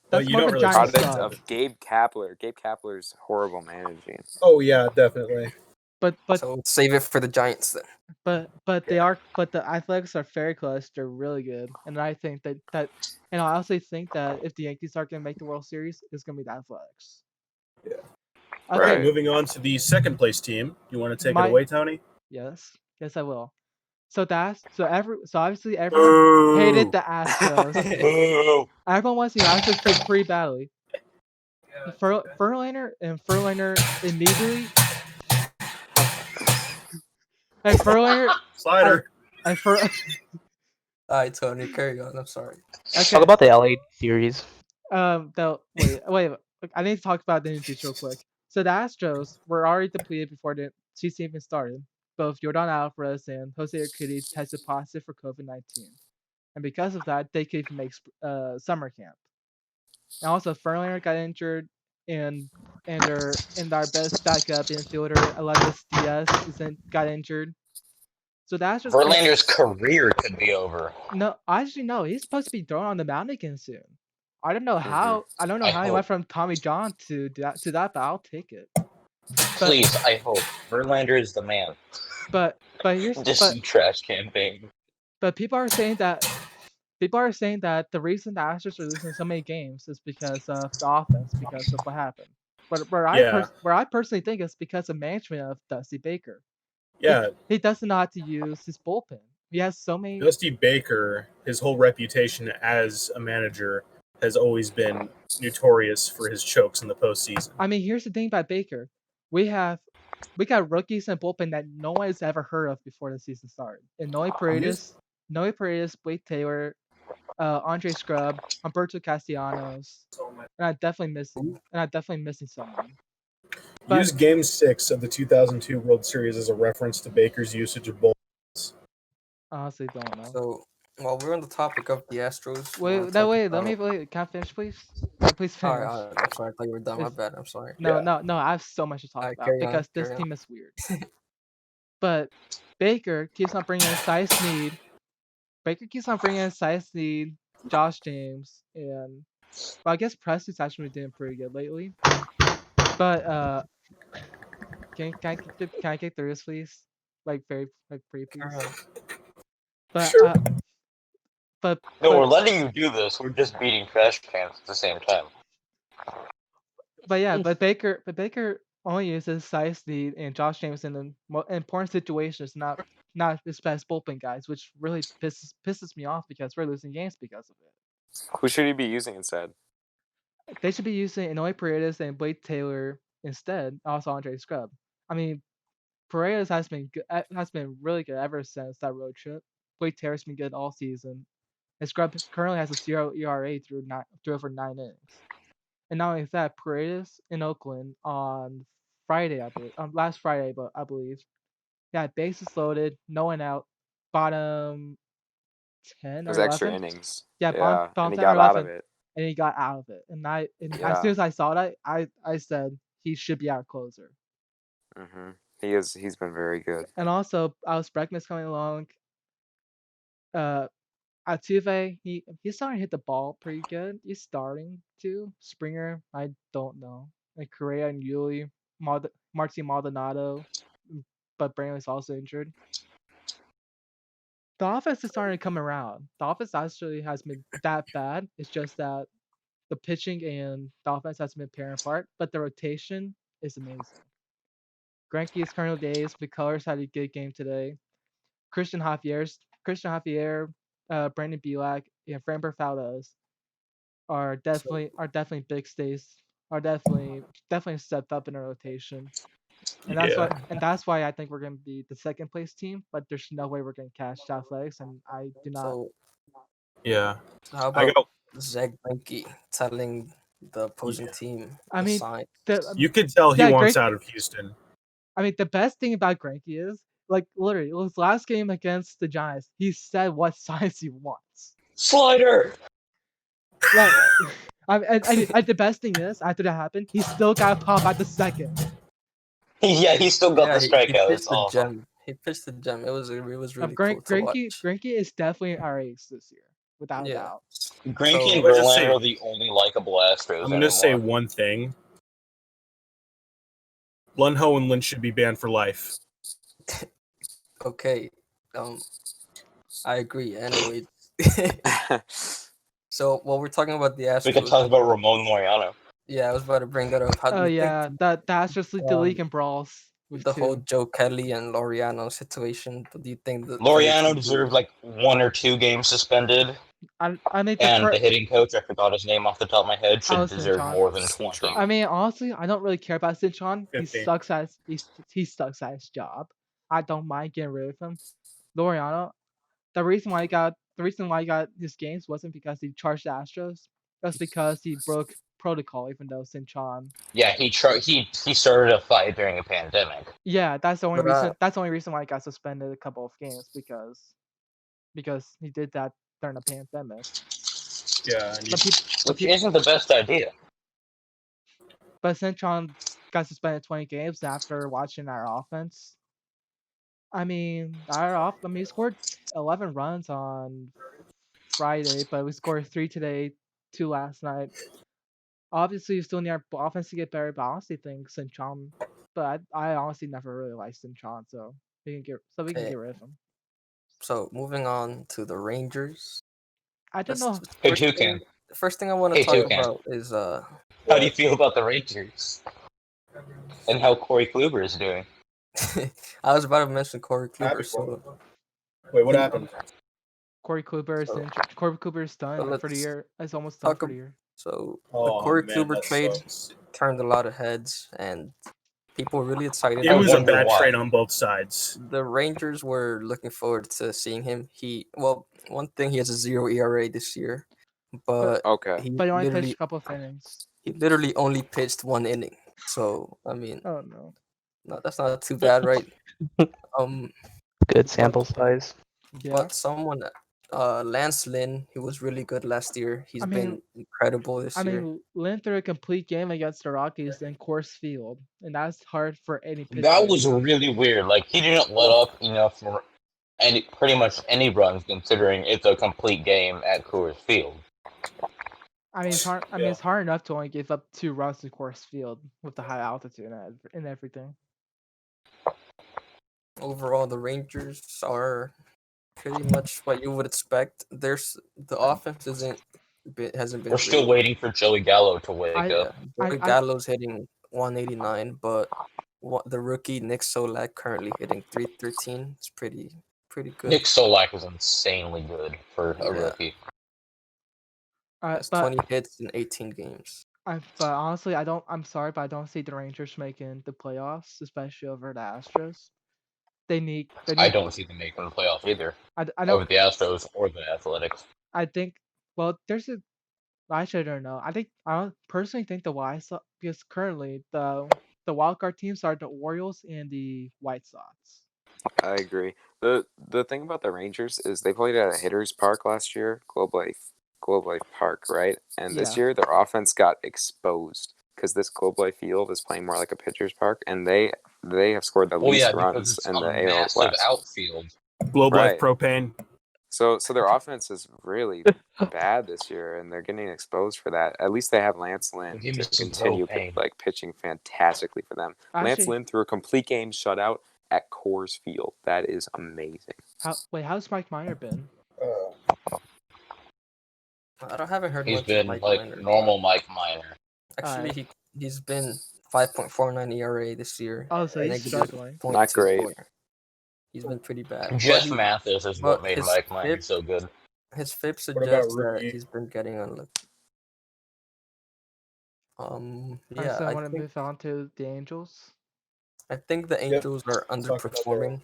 But you more don't of a really Giants product stuff. of Gabe Kapler. Gabe Kapler's horrible managing. Oh yeah, definitely. But So save it for the Giants then. but the Athletics are very close. They're really good, and I think and I also think that if the Yankees are going to make the World Series, it's going to be the Athletics. Yeah. I All right, think moving on to the second place team. You want to take My- it away, Tony? yes, I will. So obviously everyone hated the Astros. Boo! Everyone wants the Astros to pretty badly. Verlander immediately. And Verlander Slider. and Ver. All right, Tony, carry on. I'm sorry. Talk Okay. about the LA series. Though wait. I need to talk about the injuries real quick. So the Astros were already depleted before the season even started. Both Jordan Alvarez and Jose Urquidy tested positive for COVID-19, and because of that, they could even make summer camp. And also, Verlander got injured, and our best backup infielder Alexis Diaz got injured. So the Astros. Verlander's career could be over. No, actually no. He's supposed to be thrown on the mound again soon. I don't know how. I don't know I how he hope. went from Tommy John to that, but I'll take it. Please, I hope. Verlander is the man. But here's Just some trash can thing. but people are saying that the reason the Astros are losing so many games is because of the offense, because of what happened. But where I personally think it's because of management of Dusty Baker. Yeah, He doesn't know how to use his bullpen. He has so many. Dusty Baker, his whole reputation as a manager has always been notorious for his chokes in the postseason. I mean, here's the thing about Baker. We got rookies and bullpen that no one has ever heard of before the season started. And Noe Paredes, Blake Taylor, Andre Scrub, Humberto Castellanos, and I'm definitely missing someone. But Use Game 6 of the 2002 World Series as a reference to Baker's usage of bullpens. honestly don't know. So while we're on the topic of the Astros, Wait, can I finish, please? Please finish. All right, I'm sorry. I thought you were done. My bad. I'm sorry. No, I have so much to talk Alright, about carry on, because this carry on. team is weird. But Baker keeps on bringing in Cy Snead. Josh James, and I guess Presley's actually been doing pretty good lately. But can I get through this, please? Like pretty Carry please. on. But Sure. No, we're letting you do this. We're just beating trash cans at the same time. but Baker only uses Cy Snead and Josh James in important situations, not his best bullpen guys, which really pisses me off because we're losing games because of it. Who should he be using instead? They should be using Noe Paredes and Blake Taylor instead. Also Andre Scrub. I mean, Paredes has been really good ever since that road trip. Blake Taylor's been good all season. And Scrub currently has a 0 ERA through over 9 innings. And not only that, Paredes in Oakland on Friday, I believe, last Friday, but I believe, yeah, bases loaded, no one out, bottom 10 It or was 11. extra innings. Yeah, bottom and he 10 or got out 11. of it. And he got out of it. And as Yeah. soon as I saw that, I said he should be our closer. He's been very good. And also, Alex Bregman's coming along. Altuve, he's starting to hit the ball pretty good. He's starting to. Springer, I don't know. And Correa and Yuli, Martin Maldonado, but Brandon's also injured. The offense is starting to come around. The offense actually has been that bad. It's just that the pitching and the offense has been tearing apart, but the rotation is amazing. Greinke is currently days. McCullers had a good game today. Christian Javier, Brandon Bielak, and Framber Valdez are definitely big stays. Are definitely stepped up in a rotation. And that's why I think we're gonna be the second place team, but there's no way we're gonna catch the Athletics, and I do not. So Yeah. how about Zach Greinke telling the opposing team I the mean, sign? You could tell he wants out of Houston. I mean, the best thing about Greinke is, like, literally, his last game against the Giants, he said what signs he wants. Slider! Like, the best thing is, after that happened, he still got a pop at the second. Yeah, he still got the He strikeout. hit It's the awesome. gem. He pitched the gem. It was really cool to Greinke watch. is definitely our ace this year, without a Yeah. doubt. Greinke and let's just say- Verlander are the only likable Astros I'm going to anymore. say one thing. Lundho and Lynch should be banned for life. Okay. I agree. Anyway. So while we're talking about the We could Astros, talk about Ramon Laureano. yeah, I was about to bring that up. How do Oh you yeah, think that Astros lead the league um, in brawls with the two. whole Joe Kelly and Laureano situation? Do you think the Laureano deserved like 1 or 2 games suspended, I think and the hitting coach, I forgot his name off the top of my head, should Allison deserve John. more than 20. I mean, honestly, I don't really care about Sinchon. He 15. sucks at he sucks at his job. I don't mind getting rid of him. Laureano, the reason why he got his games wasn't because he charged the Astros. That's because he broke protocol, even though Sinchon. Yeah, he started a fight during a pandemic. Yeah, that's the only But, reason. That's the only reason why he got suspended a couple of games because he did that during the pandemic. Yeah, and Which isn't the best idea. But Sinchon got suspended 20 games after watching our offense. I mean, he scored 11 runs on Friday, but we scored 3 today, 2 last night. Obviously, you still need our offense to get better, but I honestly think Sinchon. But I honestly never really liked Sinchon, so we can get rid of him. So moving on to the Rangers. I don't know. Hey, Toucan. The first thing I want to Hey, talk Toucan. about is How do you feel about the Rangers? And how Corey Kluber is doing? I was about to mention Corey Kluber. So Wait, what happened? Corey Kluber is injured. Corey Kluber is done for the let's year. It's almost done talk for the year. So the Oh, Corey man, Kluber that trade sucks. turned a lot of heads, and people were really excited. It was a wonder bad why. trade on both sides. The Rangers were looking forward to seeing him. One thing, he has a 0 ERA this year, but Okay. But he only pitched a couple of innings. he literally only pitched 1 inning. So I mean, Oh no. no, that's not too bad, right? Good sample size. Yeah. But someone, Lance Lynn, he was really good last year. He's I mean- been incredible this year. Lynn threw a complete game against the Rockies in Coors Field, and that's hard for any pitcher. That was really weird. Like, he didn't let up enough for pretty much any runs, considering it's a complete game at Coors Field. I mean, it's hard. I mean, it's hard enough to only give up 2 runs to Coors Field with the high altitude and everything. Overall, the Rangers are pretty much what you would expect. The offense hasn't been. We're still great. waiting for Joey Gallo to wake up. Joey Gallo's hitting 189, but the rookie Nick Solak currently hitting 313. It's pretty good. Nick Solak is insanely good for a rookie. Has But 20 hits in 18 games. but honestly, I'm sorry, but I don't see the Rangers making the playoffs, especially over the Astros. They need. I don't see them making the playoffs either. I know. Over the Astros or the Athletics. I think. Well, there's a. Actually, I don't know. I personally think the White Sox, because currently the wildcard teams are the Orioles and the White Sox. I agree. The thing about the Rangers is they played at a hitter's park last year, Globe Life Park, right? And this year their offense got exposed because this Globe Life Field is playing more like a pitcher's park, and they have scored the least runs in the AL massive West. outfield. Globe Life Right. Propane. So their offense is really bad this year, and they're getting exposed for that. At least they have Lance Lynn Give me to some continue propane. pitching fantastically for them. Lance Actually, Lynn threw a complete game shutout at Coors Field. That is amazing. how's Mike Minor been? I haven't heard He's much been of Mike like Minor. normal Mike Minor. Actually, he's been 5.49 ERA this year. Oh, so he's negative struggling. Not great. 0.24. He's been pretty bad. Jeff But Mathis is but what made his Mike Minor FIP so good. his FIP about suggests that rookie? he's been getting unlucky. Yeah, so I I want to think move on to the Angels. the Angels are Talk about underperforming.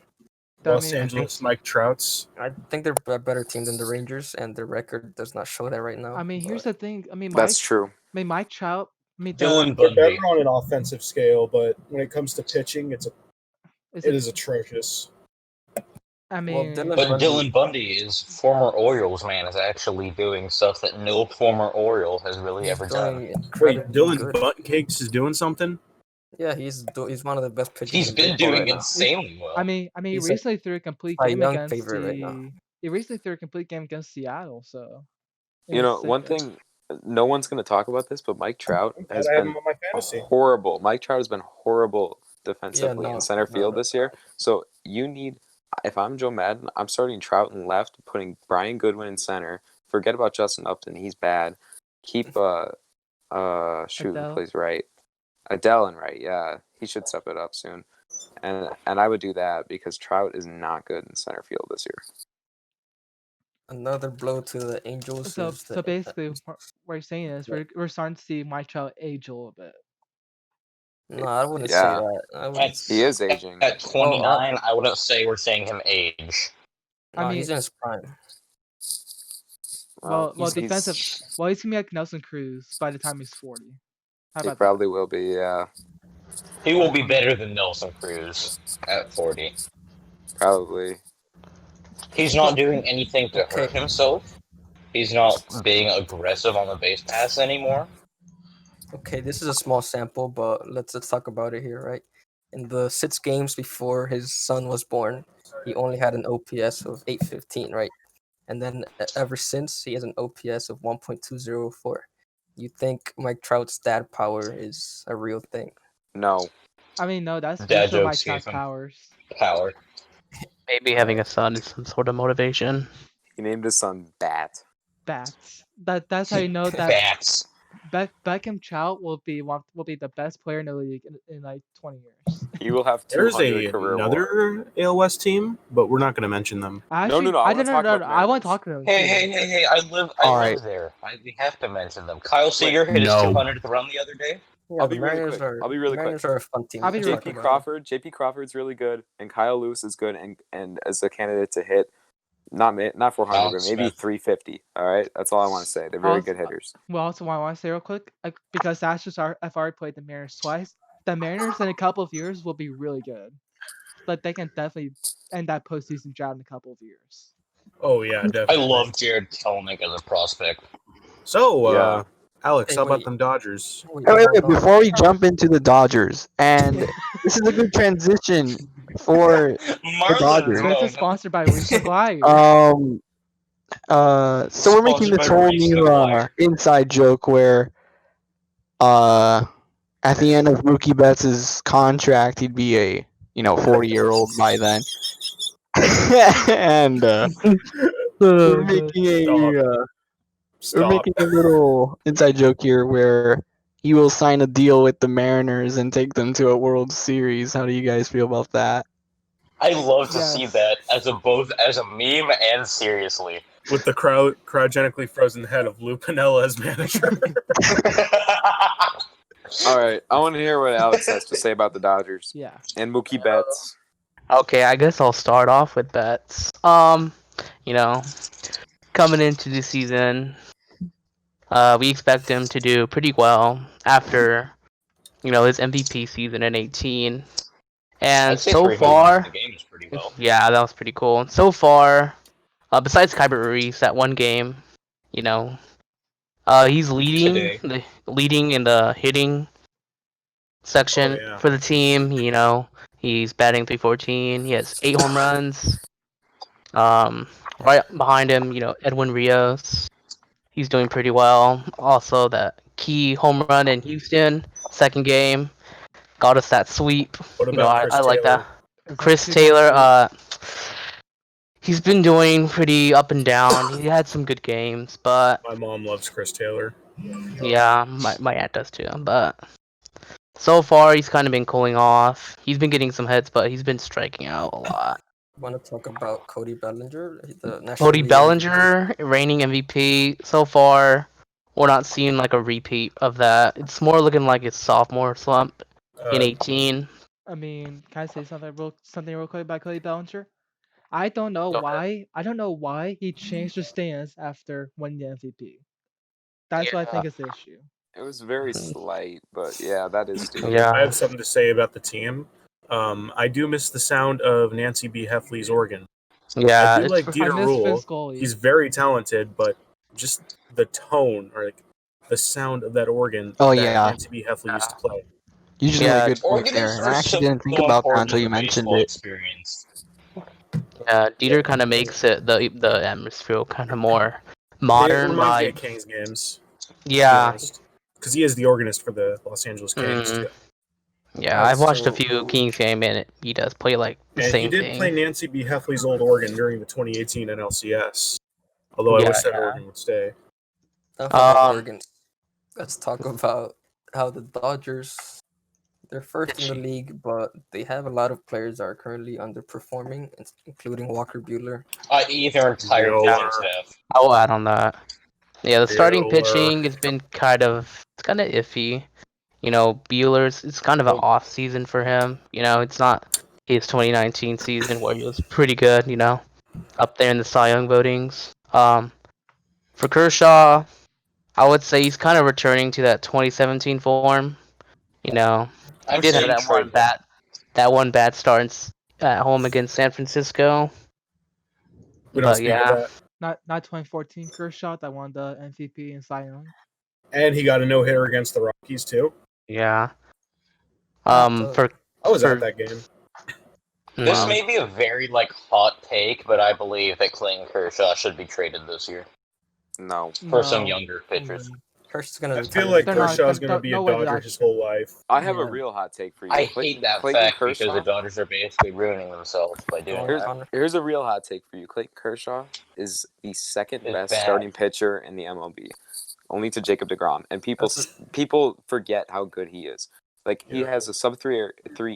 Los I mean, Angeles Mike Trouts. I think they're a better team than the Rangers, and their record does not show that right now. I mean, here's but the thing. I mean, That's true. Mike Trout. I mean, Dylan They're better Bundy. on an offensive scale, but when it comes to pitching, it is atrocious. I well, mean, But Dylan Bundy is former Orioles man is actually doing stuff that no former Oriole has really he's ever done. doing Wait, incredibly Dylan good. Buttcakes is doing something? Yeah, he's one of the best pitchers. He's in been baseball doing right now. insanely well. I mean, he He's a recently threw a complete Cy game Young against favorite right now. he recently threw a complete game against Seattle. So You know, one thing no one's going to talk about this, but Mike Trout I'm glad has I have been him on my fantasy. horrible. Mike Trout has been horrible defensively no, in center field no. this year. So you need, if I'm Joe Madden, I'm starting Trout in left, putting Brian Goodwin in center. Forget about Justin Upton; he's bad. Keep who Adele. plays right? Adele in right. Yeah, he should step it up soon. And I would do that because Trout is not good in center field this year. Another blow to the Angels. So is so basically, what you're saying is Yeah. we're starting to see Mike Trout age a little bit. No, I wouldn't say Yeah. that. I wouldn't. He is aging. At 29, I wouldn't say we're saying him age. No, I mean, he's in his prime. well, he's- defensive. Well, he's gonna be like Nelson Cruz by the time he's 40. How He about probably will be. Yeah, He will be better than Nelson Cruz at 40. probably. He's not doing anything to hurt Okay. himself. He's not being aggressive on the base pass anymore. Okay, this is a small sample, but let's talk about it here, right? In the 6 games before his son was born, he only had an OPS of 815, right? And then ever since, he has an OPS of 1.204. You think Mike Trout's stat power is a real thing? No. I mean, no, that's Dad for Mike jokes Trout's gave him powers. power. Maybe having a son is some sort of motivation. He named his son Bat. Bats. That's how you know that Bats. Beckham Trout will be the best player in the league in like 20 years. He will have There's 200 career WAR. another AL West team, but we're not going to mention them. Actually, no, I wanna talk about I want Mariners. to talk to them. Hey! I live Alright. there. We have to mention them. Kyle Seager hit his No. 200th run the other day. Yeah, I'll the be really Mariners quick. are. I'll be really Mariners quick. are a fun team. I'll be to really talk JP about. Crawford. JP Crawford's really good, and Kyle Lewis is good, and as a candidate to hit, not 400, Alex but maybe Smith. 350. All right, that's all I want to say. They're very good hitters. Well, also, what I want to say real quick, because I've already played the Mariners twice. The Mariners in a couple of years will be really good, but they can definitely end that postseason drought in a couple of years. Oh, yeah, I definitely. love Jared Kelenic as a prospect. So, Yeah. Alex, Hey, how about wait. them Dodgers? Wait, before we jump into the Dodgers, and this is a good transition for Dodgers. This is sponsored by Reese McGuire. So we're making Sponsored this by whole Reese new McGuire. inside joke where at the end of Mookie Betts' contract he'd be a 40-year-old by then. And we're making a little inside joke here where he will sign a deal with the Mariners and take them to a World Series. How do you guys feel about that? I love to Yes. see that both as a meme and seriously. With the cryogenically frozen head of Lou Piniella as manager. All right, I want to hear what Alex has to say about the Dodgers Yeah. and Mookie Betts. Okay, I guess I'll start off with Betts. Coming into the season, we expect him to do pretty well after, his MVP season in 18. And I'd say so 300 far, the game is pretty well. yeah, that was pretty cool. And so far, besides Kyber Ruiz, that one game, he's leading in the hitting section for the team. He's batting .314. He has 8 home runs. Right behind him, Edwin Rios. He's doing pretty well. Also, that key home run in Houston, second game, got us that sweep. What about I like Taylor? that. Chris Taylor, he's been doing pretty up and down. He had some good games, but My mom loves Chris Taylor. yeah, my aunt does too. But so far, he's kind of been cooling off. He's been getting some hits, but he's been striking out a lot. Want to talk about Cody Bellinger, the National Cody League Bellinger, reigning MVP. So far, we're not seeing like a repeat of that. It's more looking like his sophomore slump in 18. I mean, can I say something real quick about Cody Bellinger? I don't know why he changed his stance after winning the MVP. That's what I think is the issue. It was very slight, but yeah, that is stupid. Yeah. I have something to say about the team. I do miss the sound of Nancy B. Heffley's organ. Yeah, I do it's like I Dieter miss Rule. Vince Scully. He's very talented, but just the tone or like the sound of that organ Oh, that yeah. Nancy B. Heffley used to play. Usually Yeah, a good point Oregon there, is and for I actually so didn't think about that important until to you the mentioned baseball it. experience. yeah. Dieter kind of makes it the atmosphere kind of more It modern reminds me by of Kings games, to be yeah. honest. Because he is the organist for the Los Angeles Kings, Mm, too. yeah, Alright, I've watched a so few Kings game and he does play like the And he same did play thing. Nancy B. Heffley's old organ during the 2018 NLCS. Although I Yeah, wish that yeah. organ would stay. enough about Um, Oregon. Let's talk about how the Dodgers, they're first in the pitching. league, but they have a lot of players that are currently underperforming, including Walker Buehler. I.e., their entire Bueller. pitching staff. I'll add on that. Yeah, the starting Bueller. pitching has been kind of iffy. You know, Bueller's it's kind of an off season for him. You know, it's not his 2019 season where he was pretty good. You know, up there in the Cy Young votings. For Kershaw, I would say he's kind of returning to that 2017 form. You know, he I'd did have say trade him. that one bad start at home against San Francisco. We don't But speak yeah, of that. Not 2014 Kershaw that won the MVP in Cy Young. And he got a no-hitter against the Rockies, too. yeah. So- For I was for at that game. This um, may be a very hot take, but I believe that Clayton Kershaw should be traded this year No, for some No. younger pitchers. Kersha's gonna I retire. feel like They're not- Kershaw's they're- going to be no a way the Dodger Dodgers his can- whole life. I have a Yeah. real hot take for you. I hate that Clayton fact Kershaw. because the Dodgers are basically ruining themselves by doing Here's- that. Here's a real hot take for you. Clayton Kershaw is the second It's best bad. starting pitcher in the MLB, only to Jacob deGrom. And That's people forget how good he is. Like he Yeah. has a sub 3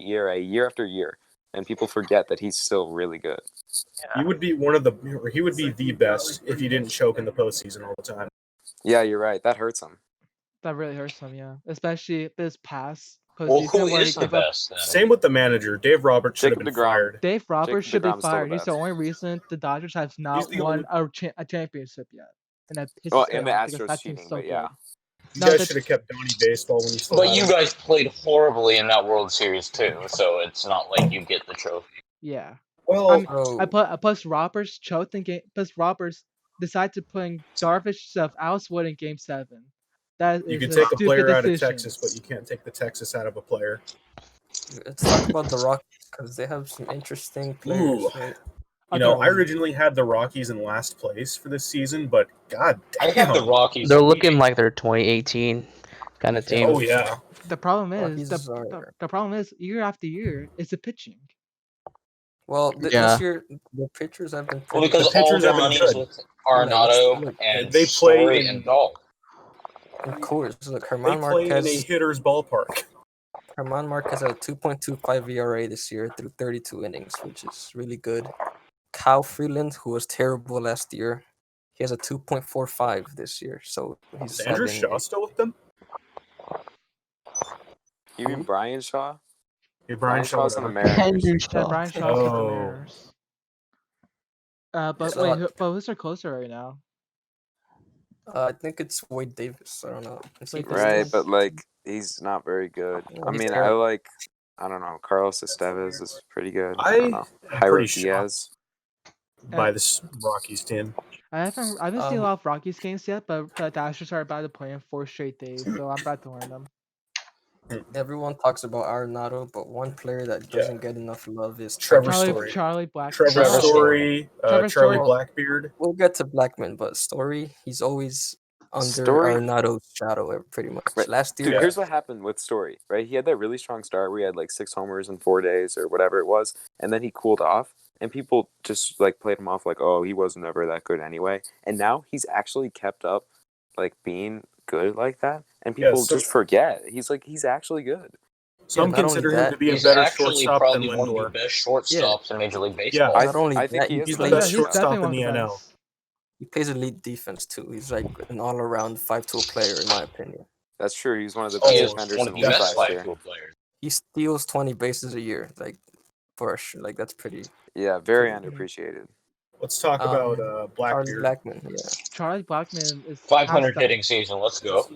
ERA year after year, and people forget that he's still really good. He would be he would be the best if he didn't choke in the postseason all the time. Yeah, you're right. That hurts him. That really hurts him, yeah. Especially this past Well, who postseason where he is the gave up. best then? Same with the manager. Dave Roberts should have Jacob been deGrom. fired. Dave Roberts should be deGrom's still the fired. He's the best. only reason the Dodgers have not the won a championship yet. And that pisses Well, me and the off because Astros that cheating, team's so but yeah. good. You No, guys that's- should have kept Donnie Baseball when you still But had you him. guys played horribly in that World Series too, so it's not like you get the trophy. Yeah. Well, I mean, so plus Roberts choked in game. Plus Roberts decided to put Darvish stuff Ellswood in Game 7. That you is can a take a stupid player out of decision. Texas, but you can't take the Texas out of a player. let's talk about the Rockies because they have some interesting players. Ooh. Right? You know, I originally had the Rockies in last place for this season, but god I have the damn. Rockies. they're in looking leading. like their 2018 kind of team. Oh yeah. The problem is Rockies are- the problem is year after year it's the pitching. Well, Yeah. this year the pitchers have been Well, pretty because The all pitchers their have been money is good. with Arenado and They play Story in- and Dahl. Of course, look, They Herman play in a Marquez. hitter's ballpark. Herman Marquez had a 2.25 ERA this year through 32 innings, which is really good. Kyle Freeland, who was terrible last year, he has a 2.45 this year. So he's Is Andrew having Shaw still with them? You mean Brian Shaw? Hey, Brian Shaw's on the whatever. Mariners. Andrew Yeah, Shaw. Brian Shaw's with the Oh. Mariners. But So- wait, who's their closer right now? I think it's Wade Davis. I don't know. Is he Wade still Right, Davis. but like he's not very good. Yeah, I he's mean, terrible. I don't know. Carlos Estevez is pretty good. I I don't know. am Jairo pretty shocked Diaz. by this Rockies team. I haven't seen a Um, lot of Rockies games yet, but the Astros are about to play in 4 straight days, so I'm about to learn them. Everyone talks about Arenado, but one player that Yeah. doesn't get enough love is Trevor Story. Story. Charlie Black. Trevor Trevor Story, Trevor Charlie Story. Blackbeard. We'll get to Blackman, but Story, he's always under Story- Arenado's shadow, pretty much. Right. Last Dude, year, Yeah. here's what happened with Story, right? He had that really strong start where he had like 6 homers in 4 days or whatever it was, and then he cooled off, and people just like played him off like, oh, he wasn't ever that good anyway. And now he's actually kept up like being good like that, and Yeah, people so- just forget. He's actually good. Some not only consider him that, to be a He's better actually shortstop than probably one of the Lindor. best shortstops in Major League Baseball. Yeah. not only I think that, he he is He's the the plays, best he's shortstop definitely in one the of the NL. best. he plays elite defense too. He's like an all-around 5-tool player, in my opinion. That's true. He's one of the Oh, best He is defenders one in of the the league best last year. five-tool players. He steals 20 bases a year, like for sure. Like that's pretty. Yeah, very Mhm. underappreciated. Let's talk about Charlie Blackbeard. Blackman, yeah. Charlie Blackman is 500 has hitting season. Let's go.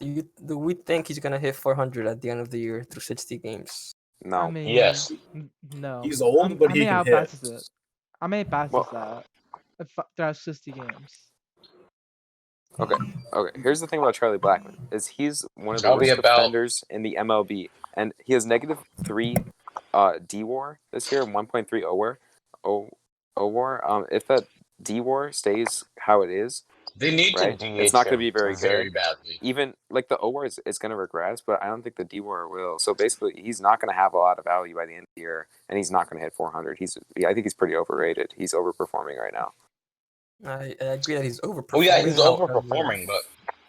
Do we think he's gonna hit 400 at the end of the year through 60 games? No. I mean, Yes. no. He's old, but how he many can out hit. bats is it? How many bats Well- is that? That's 60 games. Okay, here's the thing about Charlie Blackman is he's one of the That'll be worst about- defenders in the MLB, and he has -3 D WAR this year and 1.3 O WAR. O WAR. If that D WAR stays how it is, They need right, to it's DH not going to him be very very good. badly. Even like the O WAR is going to regress, but I don't think the D WAR will. So basically, he's not going to have a lot of value by the end of the year, and he's not going to hit 400. I think he's pretty overrated. He's overperforming right now. I agree that he's overperforming. Oh yeah, he's however- overperforming, but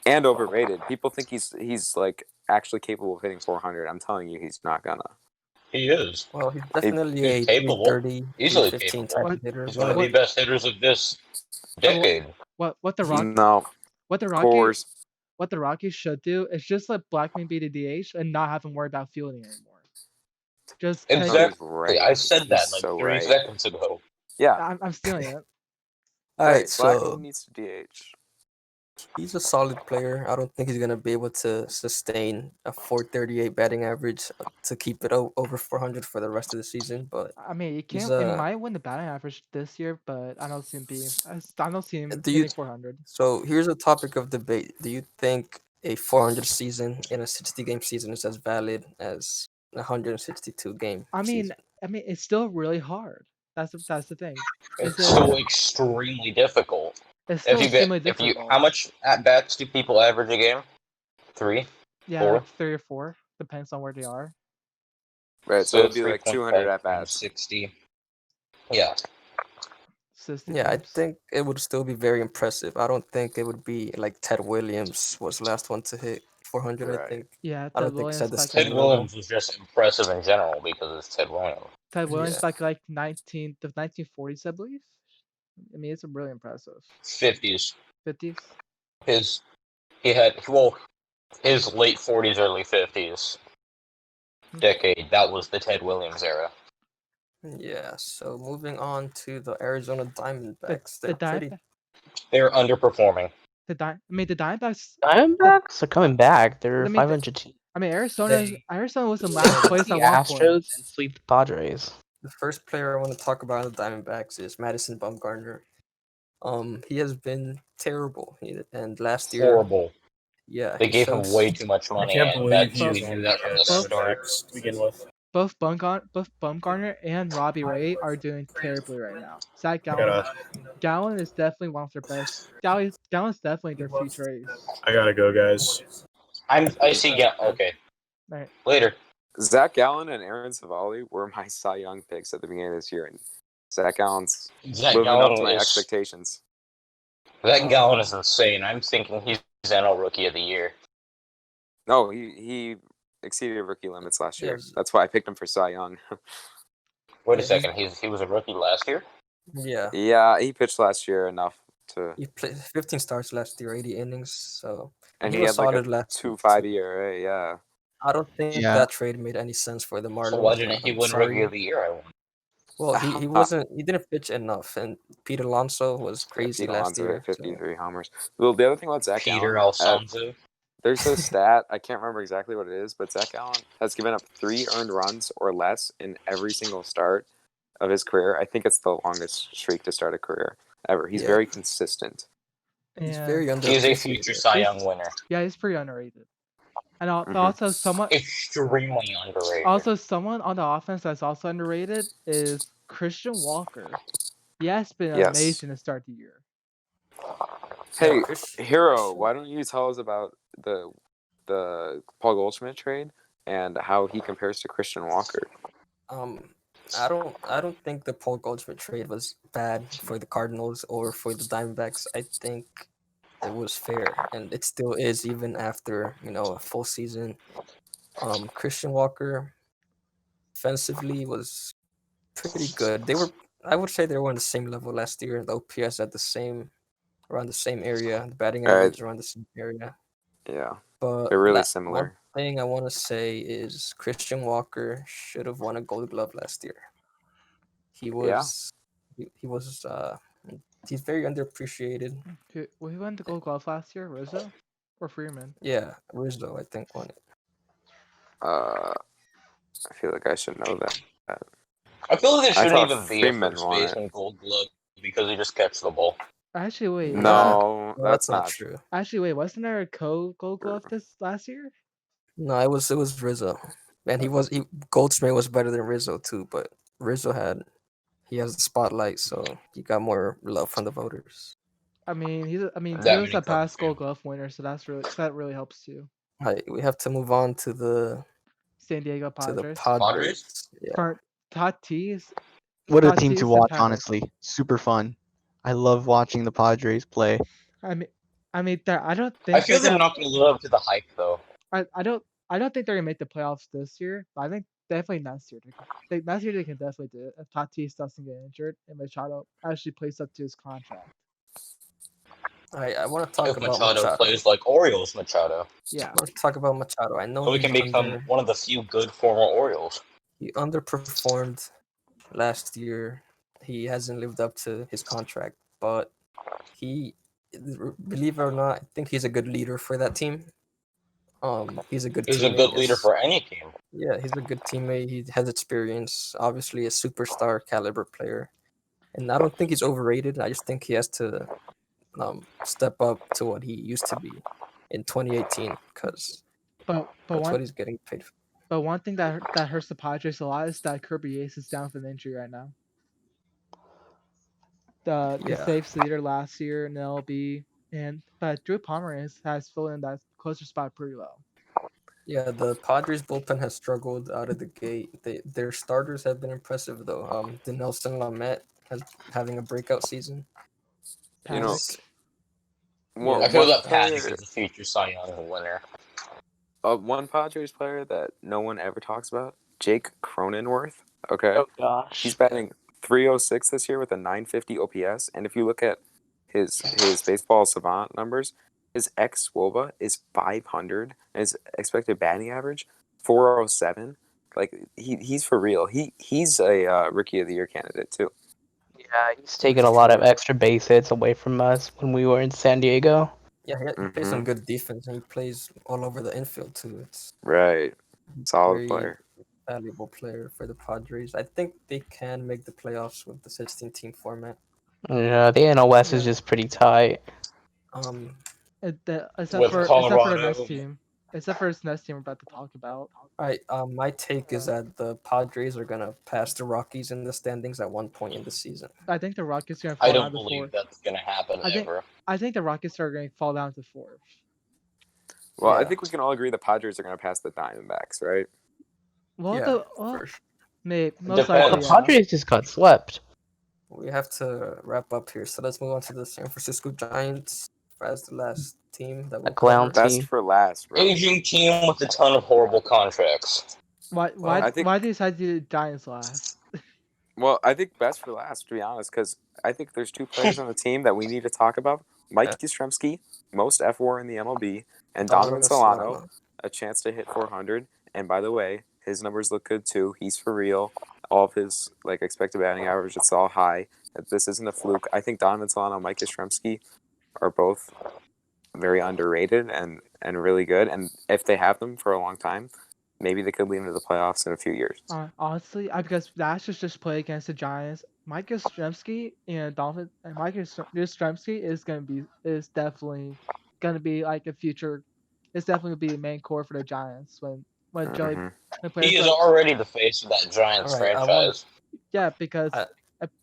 And overrated. People think he's like actually capable of hitting 400. I'm telling you, he's not gonna. he is. Well, he's definitely he's a capable. 330, Easily 315 capable. type of hitter. He's one of But the best hitters of this decade. What the He- Rock No, what the Rockies cores. what the Rockies should do is just let Blackman be the DH and not have him worry about fielding anymore. Just take, Exactly. right. I said that He's like so 3 right. seconds ago. Yeah. I'm stealing it. all right, Blackman so needs to DH. he's a solid player. I don't think he's gonna be able to sustain a 438 batting average to keep it over 400 for the rest of the season. But I mean, he he's can't. It might win the batting average this year, but I don't see him being. I don't see him Do you- hitting 400. So here's a topic of debate. Do you think a 400 season in a 60-game season is as valid as a 162 game season? I mean, it's still really hard. That's the thing. It's Is still extremely difficult. It's still extremely If you difficult. how much at bats do people average a game? 3? Yeah, 4? like 3 or 4, depends on where they are. Right, so it'd be like 200 at bats. 60. Yeah. 60 Yeah, I games. think it would still be very impressive. I don't think it would be like Ted Williams was the last one to hit 400. I Right. think. Yeah, I Ted don't think Williams said the back same Ted level. Williams was just impressive in general because it's Ted Williams. Ted Williams Yeah. back like the 1940s, I believe. I mean, it's really impressive. 50s. 50s. His late 40s, early 50s decade. That was the Ted Williams era. Yeah. So moving on to the Arizona Diamondbacks. The They're pretty. They're underperforming. The Diamondbacks. Diamondbacks are coming back. They're I mean, 500 team. I mean, Arizona was in Beat last place the at one Astros point. and sweep the Padres. The first player I want to talk about on the Diamondbacks is Madison Bumgarner. He has been terrible, and last year, Horrible. yeah, They he gave him shows- way too much I money. can't and believe that he's we on knew the that from the start. Diamondbacks to begin with. Both Bumgarner and Robbie Ray are doing terribly right now. Zach I Gallen. gotta, Gallen is definitely one of their best. Gallen's definitely their future ace. I gotta go, guys. I see. Yeah. Okay. Right. Later. Zach Gallen and Aaron Savali were my Cy Young picks at the beginning of this year, and Zach Gallen's Zach living up to Gallen my is expectations. Zach Gallen is insane. I'm thinking he's NL Rookie of the Year. No, he exceeded rookie limits last year. Yes. That's why I picked him for Cy Young. Wait a Yeah, second. He was a rookie last year. yeah, Yeah, he pitched last year enough to, he played 15 starts last year, 80 innings. So and he he was had like solid a last year, 2.5 too. ERA. Yeah, I don't think Yeah. that trade made any sense for the Marlins. So why didn't he I'm win sorry. Rookie of the Year? I won. Well, he didn't pitch enough, and Pete Alonso was crazy Pete last Alonso year. hit 53 homers. Well, the other thing about Zach Peter Gallen, Alfonso. there's a stat, I can't remember exactly what it is, but Zach Gallen has given up 3 earned runs or less in every single start of his career. I think it's the longest streak to start a career ever. He's Yeah. very consistent. He's Yeah. very He is a underappreciated. future Cy Young winner. Yeah, he's pretty underrated. And Mhm. also someone Extremely underrated. someone on the offense that's also underrated is Christian Walker. He has been Yes. amazing to start the year. Hey, Chris- Hero, why don't you tell us about the Paul Goldschmidt trade and how he compares to Christian Walker? I don't think the Paul Goldschmidt trade was bad for the Cardinals or for the Diamondbacks. I think it was fair, and it still is even after a full season. Christian Walker offensively was pretty good. I would say they were on the same level last year. The OPS around the same area. The batting Alright. average around the same area. Yeah, But they're really one similar. thing I want to say is Christian Walker should have won a Gold Glove last year. He was, he's very underappreciated. Who won the Gold Glove last year? Rizzo or Freeman? Yeah, Rizzo, I think, won it. I feel like I should know that. I feel like there I shouldn't thought even be a Freeman first won it. baseman Gold Glove because he just catches the ball. Actually, wait. No, Well, that's not true. Actually, wait. Wasn't there a Gold Glove this last year? No, it was Rizzo. Man, Goldschmidt was better than Rizzo too, but Rizzo he has the spotlight, so he got more love from the voters. I mean, he That was many a past Cubs Gold fans. Glove winner, so that really helps too. We have to move on to the San Diego Padres. Padres. Yeah, For Tatis, What a team Tatis to and watch, Padres. honestly. Super fun. I love watching the Padres play. I mean, I don't I think feel they're they're gonna. not going to live up to the hype, though. I don't think they're gonna make the playoffs this year, but I think definitely next year. Next year they can definitely do it if Tatis doesn't get injured and Machado actually plays up to his contract. I want to talk If about Machado plays like Orioles Machado, Yeah. I want to talk about Machado. I know so he can become one of the few good former Orioles. he underperformed last year. He hasn't lived up to his contract, but he, believe it or not, I think he's a good leader for that team. He's a good He's teammate. a good leader for any team. Yeah, he's a good teammate. He has experience. Obviously, a superstar caliber player, and I don't think he's overrated. I just think he has to step up to what he used to be in 2018, because But that's what he's getting paid for. But one thing that hurts the Padres a lot is that Kirby Yates is down with an injury right now. The saves leader last year in the LB, but Drew Pomeranz has filled in that closer spot pretty well. Yeah, the Padres bullpen has struggled out of the gate. Their starters have been impressive though. Dinelson Lamet has having a breakout season. You know, Paddock. one, I feel one that player, Paddock is a future Cy Young winner. one Padres player that no one ever talks about, Jake Cronenworth. Okay, Oh gosh. he's batting .306 this year with a .950 OPS, and if you look at his baseball savant numbers, his xWOBA is 500, and his expected batting average 407. Like he's for real. He's a rookie of the year candidate too. Yeah, he's taken a lot of extra base hits away from us when we were in San Diego. Yeah, he plays some good defense, and he plays all over the infield too. It's Right, solid very player. valuable player for the Padres. I think they can make the playoffs with the 16-team format. Yeah, the NL West is just pretty tight. Except for the next team. Except for this next team we're about to talk about. All right. My take is that the Padres are gonna pass the Rockies in the standings at one point in the season. I think the Rockies are gonna fall down to fourth. I don't believe that's gonna happen ever. I think the Rockies are going to fall down to fourth. Well, I think we can all agree the Padres are going to pass the Diamondbacks, right? Well, first. most likely. The Padres just got swept. We have to wrap up here, so let's move on to the San Francisco Giants as the last team that we'll clown cover. team. Best for last, bro. Aging team with a ton of horrible contracts. Why do you decide to do the Giants last? Well, I think best for last, to be honest, because I think there's two players on the team that we need to talk about. Mike Yastrzemski, most F4 in the MLB, and Donovan Solano, a chance to hit 400. And by the way, his numbers look good too. He's for real. All of his expected batting average, it's all high. This isn't a fluke. I think Donovan Solano and Mike Yastrzemski are both very underrated and really good. And if they have them for a long time, maybe they could lead into the playoffs in a few years. Honestly, because the Astros just play against the Giants. Mike Yastrzemski is definitely gonna be like a future. It's definitely gonna be a main core for the Giants when Joey. He is already the face of that Giants franchise. Yeah, because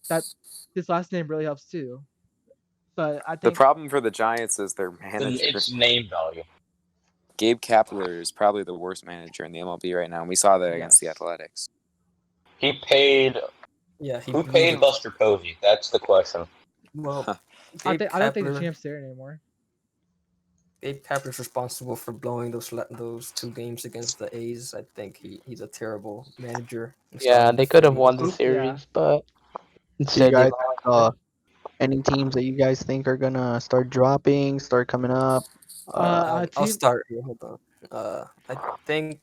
that his last name really helps too. But I think the problem for the Giants is their manager. It's name value. Gabe Kapler is probably the worst manager in the MLB right now, and we saw that against the Athletics. He paid. Who paid Buster Posey? That's the question. Well, I don't think the champ's there anymore. Gabe Kapler's responsible for blowing those 2 games against the A's. I think he's a terrible manager. Yeah, they could have won the series, but instead you guys any teams that you guys think are gonna start dropping, start coming up? I'll start here. Hold on. I think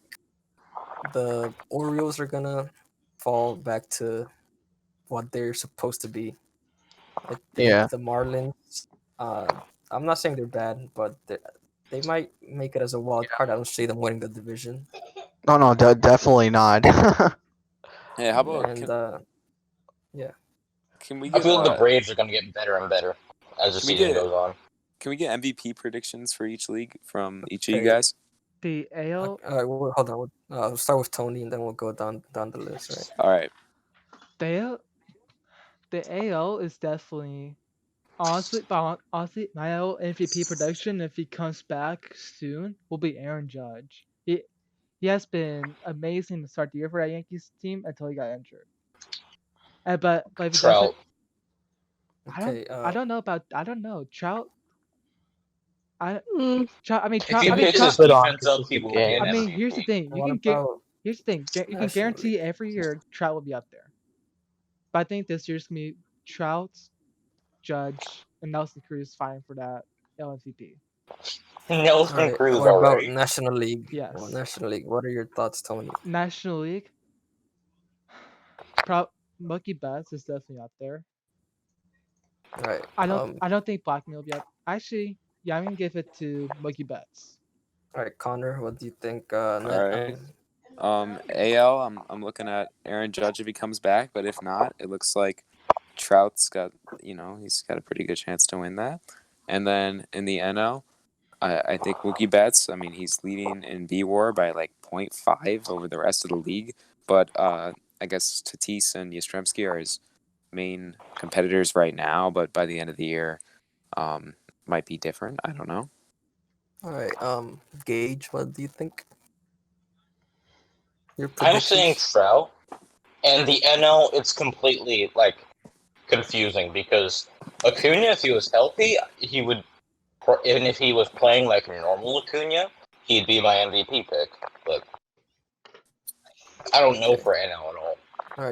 the Orioles are gonna fall back to what they're supposed to be. I think the Marlins. I'm not saying they're bad, but they might make it as a wild card. I don't see them winning the division. No, definitely not. Hey, how about? Can we? I feel the Braves are going to get better and better as the season goes on. Can we get MVP predictions for each league from each of you guys? The AL, All right, hold on. We'll start with Tony, and then we'll go down the list. Right. All right. the AL, the AL is definitely honestly, my AL MVP production if he comes back soon will be Aaron Judge. He has been amazing to start the year for that Yankees team until he got injured. But if he doesn't, Trout. Okay. I don't know Trout. I Mm, Trout. I mean If Trout. he I mean picks Trout. his good on defense up, he consistent will be an I games. mean here's the MVP. thing. What about Here's the thing. You can National guarantee League? every year Trout will be up there. But I think this year's gonna be Trout, Judge, and Nelson Cruz fighting for that LMVP. All Nelson right. Cruz What about already. National League? Well, Yes. National League. What are your thoughts, Tony? National League. Mookie Betts is definitely up there. All right. I don't think Blackman will be up. Actually, yeah, I'm gonna give it to Mookie Betts. All right, Connor. What do you think? All right. AL, I'm looking at Aaron Judge if he comes back, but if not, it looks like Trout's got, he's got a pretty good chance to win that. And then in the NL, I think Mookie Betts, I mean, he's leading in B-WAR by like 0.5 over the rest of the league, but I guess Tatis and Yastrzemski are his main competitors right now, but by the end of the year, might be different. I don't know. All right. Gage. What do you think? Your I'm saying predictions? Trout. And the NL, it's completely confusing because Acuna, if he was healthy, he would, even if he was playing like normal Acuna, he'd be my MVP pick. But I don't know Okay. for NL at all. All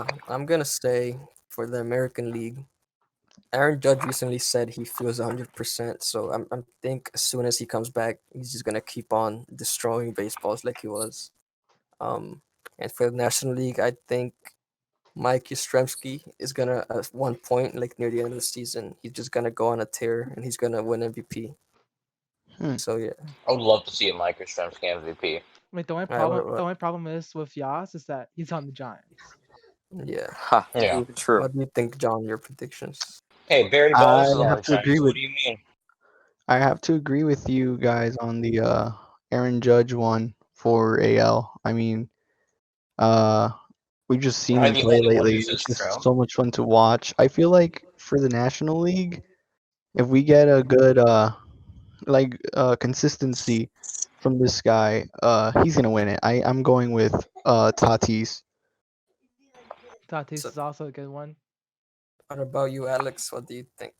right. I'm gonna say for the American League, Aaron Judge recently said he feels 100%. So I'm think as soon as he comes back, he's just gonna keep on destroying baseballs like he was. Um, and for the National League, I think Mike Yastrzemski is gonna at one point, like near the end of the season, he's just gonna go on a tear and he's gonna win MVP. Hmm. So yeah. I would love to see a Mike Yastrzemski MVP. I mean, the only All right. problem What, the only problem is with Yas is that he's on the Giants. yeah. Ha, Yeah. true. What do you think, John? Your predictions? Hey, Barry I Bonds is on have the to agree Giants. with What do you mean? I have to agree with you guys on the Aaron Judge one for AL. I mean, uh we've just Am seen I him the play only one who lately. says It's just Trout? so much fun to watch. I feel like for the National League, if we get a good consistency from this guy, he's gonna win it. I'm going with Tatis. Tatis So, is also a good one. what about you, Alex? What do you think?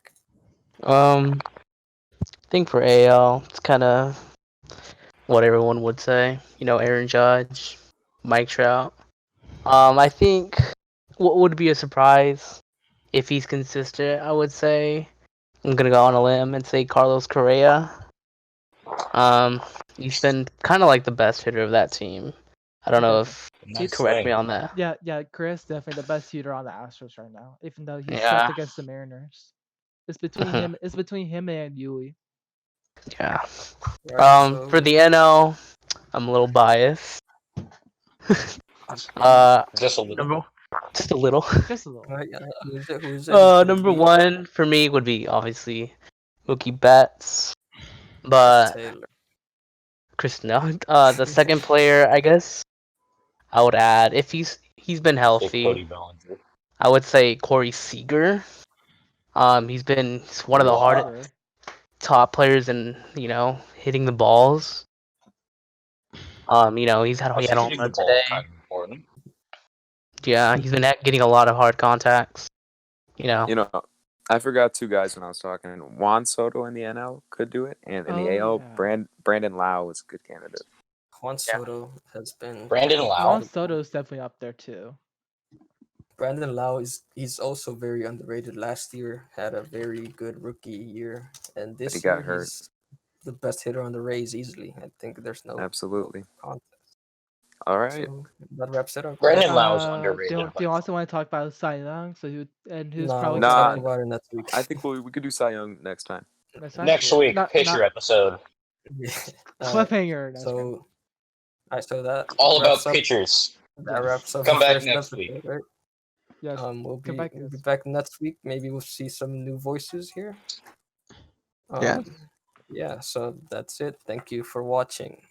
I think for AL, it's kind of what everyone would say. Aaron Judge, Mike Trout. I think what would be a surprise if he's consistent, I would say I'm gonna go on a limb and say Carlos Correa. He's been kind of like the best hitter of that team. I don't know if you Nice correct me thing. on that. Yeah, Chris definitely the best hitter on the Astros right now, even though he sucked Yeah. against the Mariners. It's Mhm. between him and Yuli. Yeah. All right. For So the NL, I'm a little biased. Just a little. Number just a little. Just a little. all right, who's it? Who's it? Who's gonna Number be one for me would be obviously Mookie Betts, Chris but Taylor? Chris no. The second player, I guess I would add if he's been Say healthy, Cody Bellinger. I would say Corey Seager. He's one of the What? hardest Seager. top players in hitting the balls. He had a home Hitting the run ball is today. kind of important. Yeah, he's been getting a lot of hard contacts. I forgot two guys when I was talking. Juan Soto in the NL could do it, and in the Oh AL, yeah. Brandon Lau was a good candidate. Juan Yeah. Soto has been Brandon Lau? Juan Soto is definitely up there too. Brandon Lau he's also very underrated. Last year had a very good rookie year, and But he this got year hurt. he's the best hitter on the Rays easily. I think there's no Absolutely. contest. All right. So that wraps it up. Brandon Right? Lau is Do underrated. you also want to talk about Cy Young? So who's No, probably we'll gonna talk Nah, win about it next week. I think we could do Cy Young next time. next time? Next Yeah. week, Not pitcher episode. Yeah. cliffhanger. Next time. So, all right, so that All wraps about up. pitchers. That Yes. wraps up Come the back first next episode, week. right? Yes. We'll Come be back we'll be next back next week. Maybe we'll see some new voices here. Yeah. Yeah. So that's it. Thank you for watching.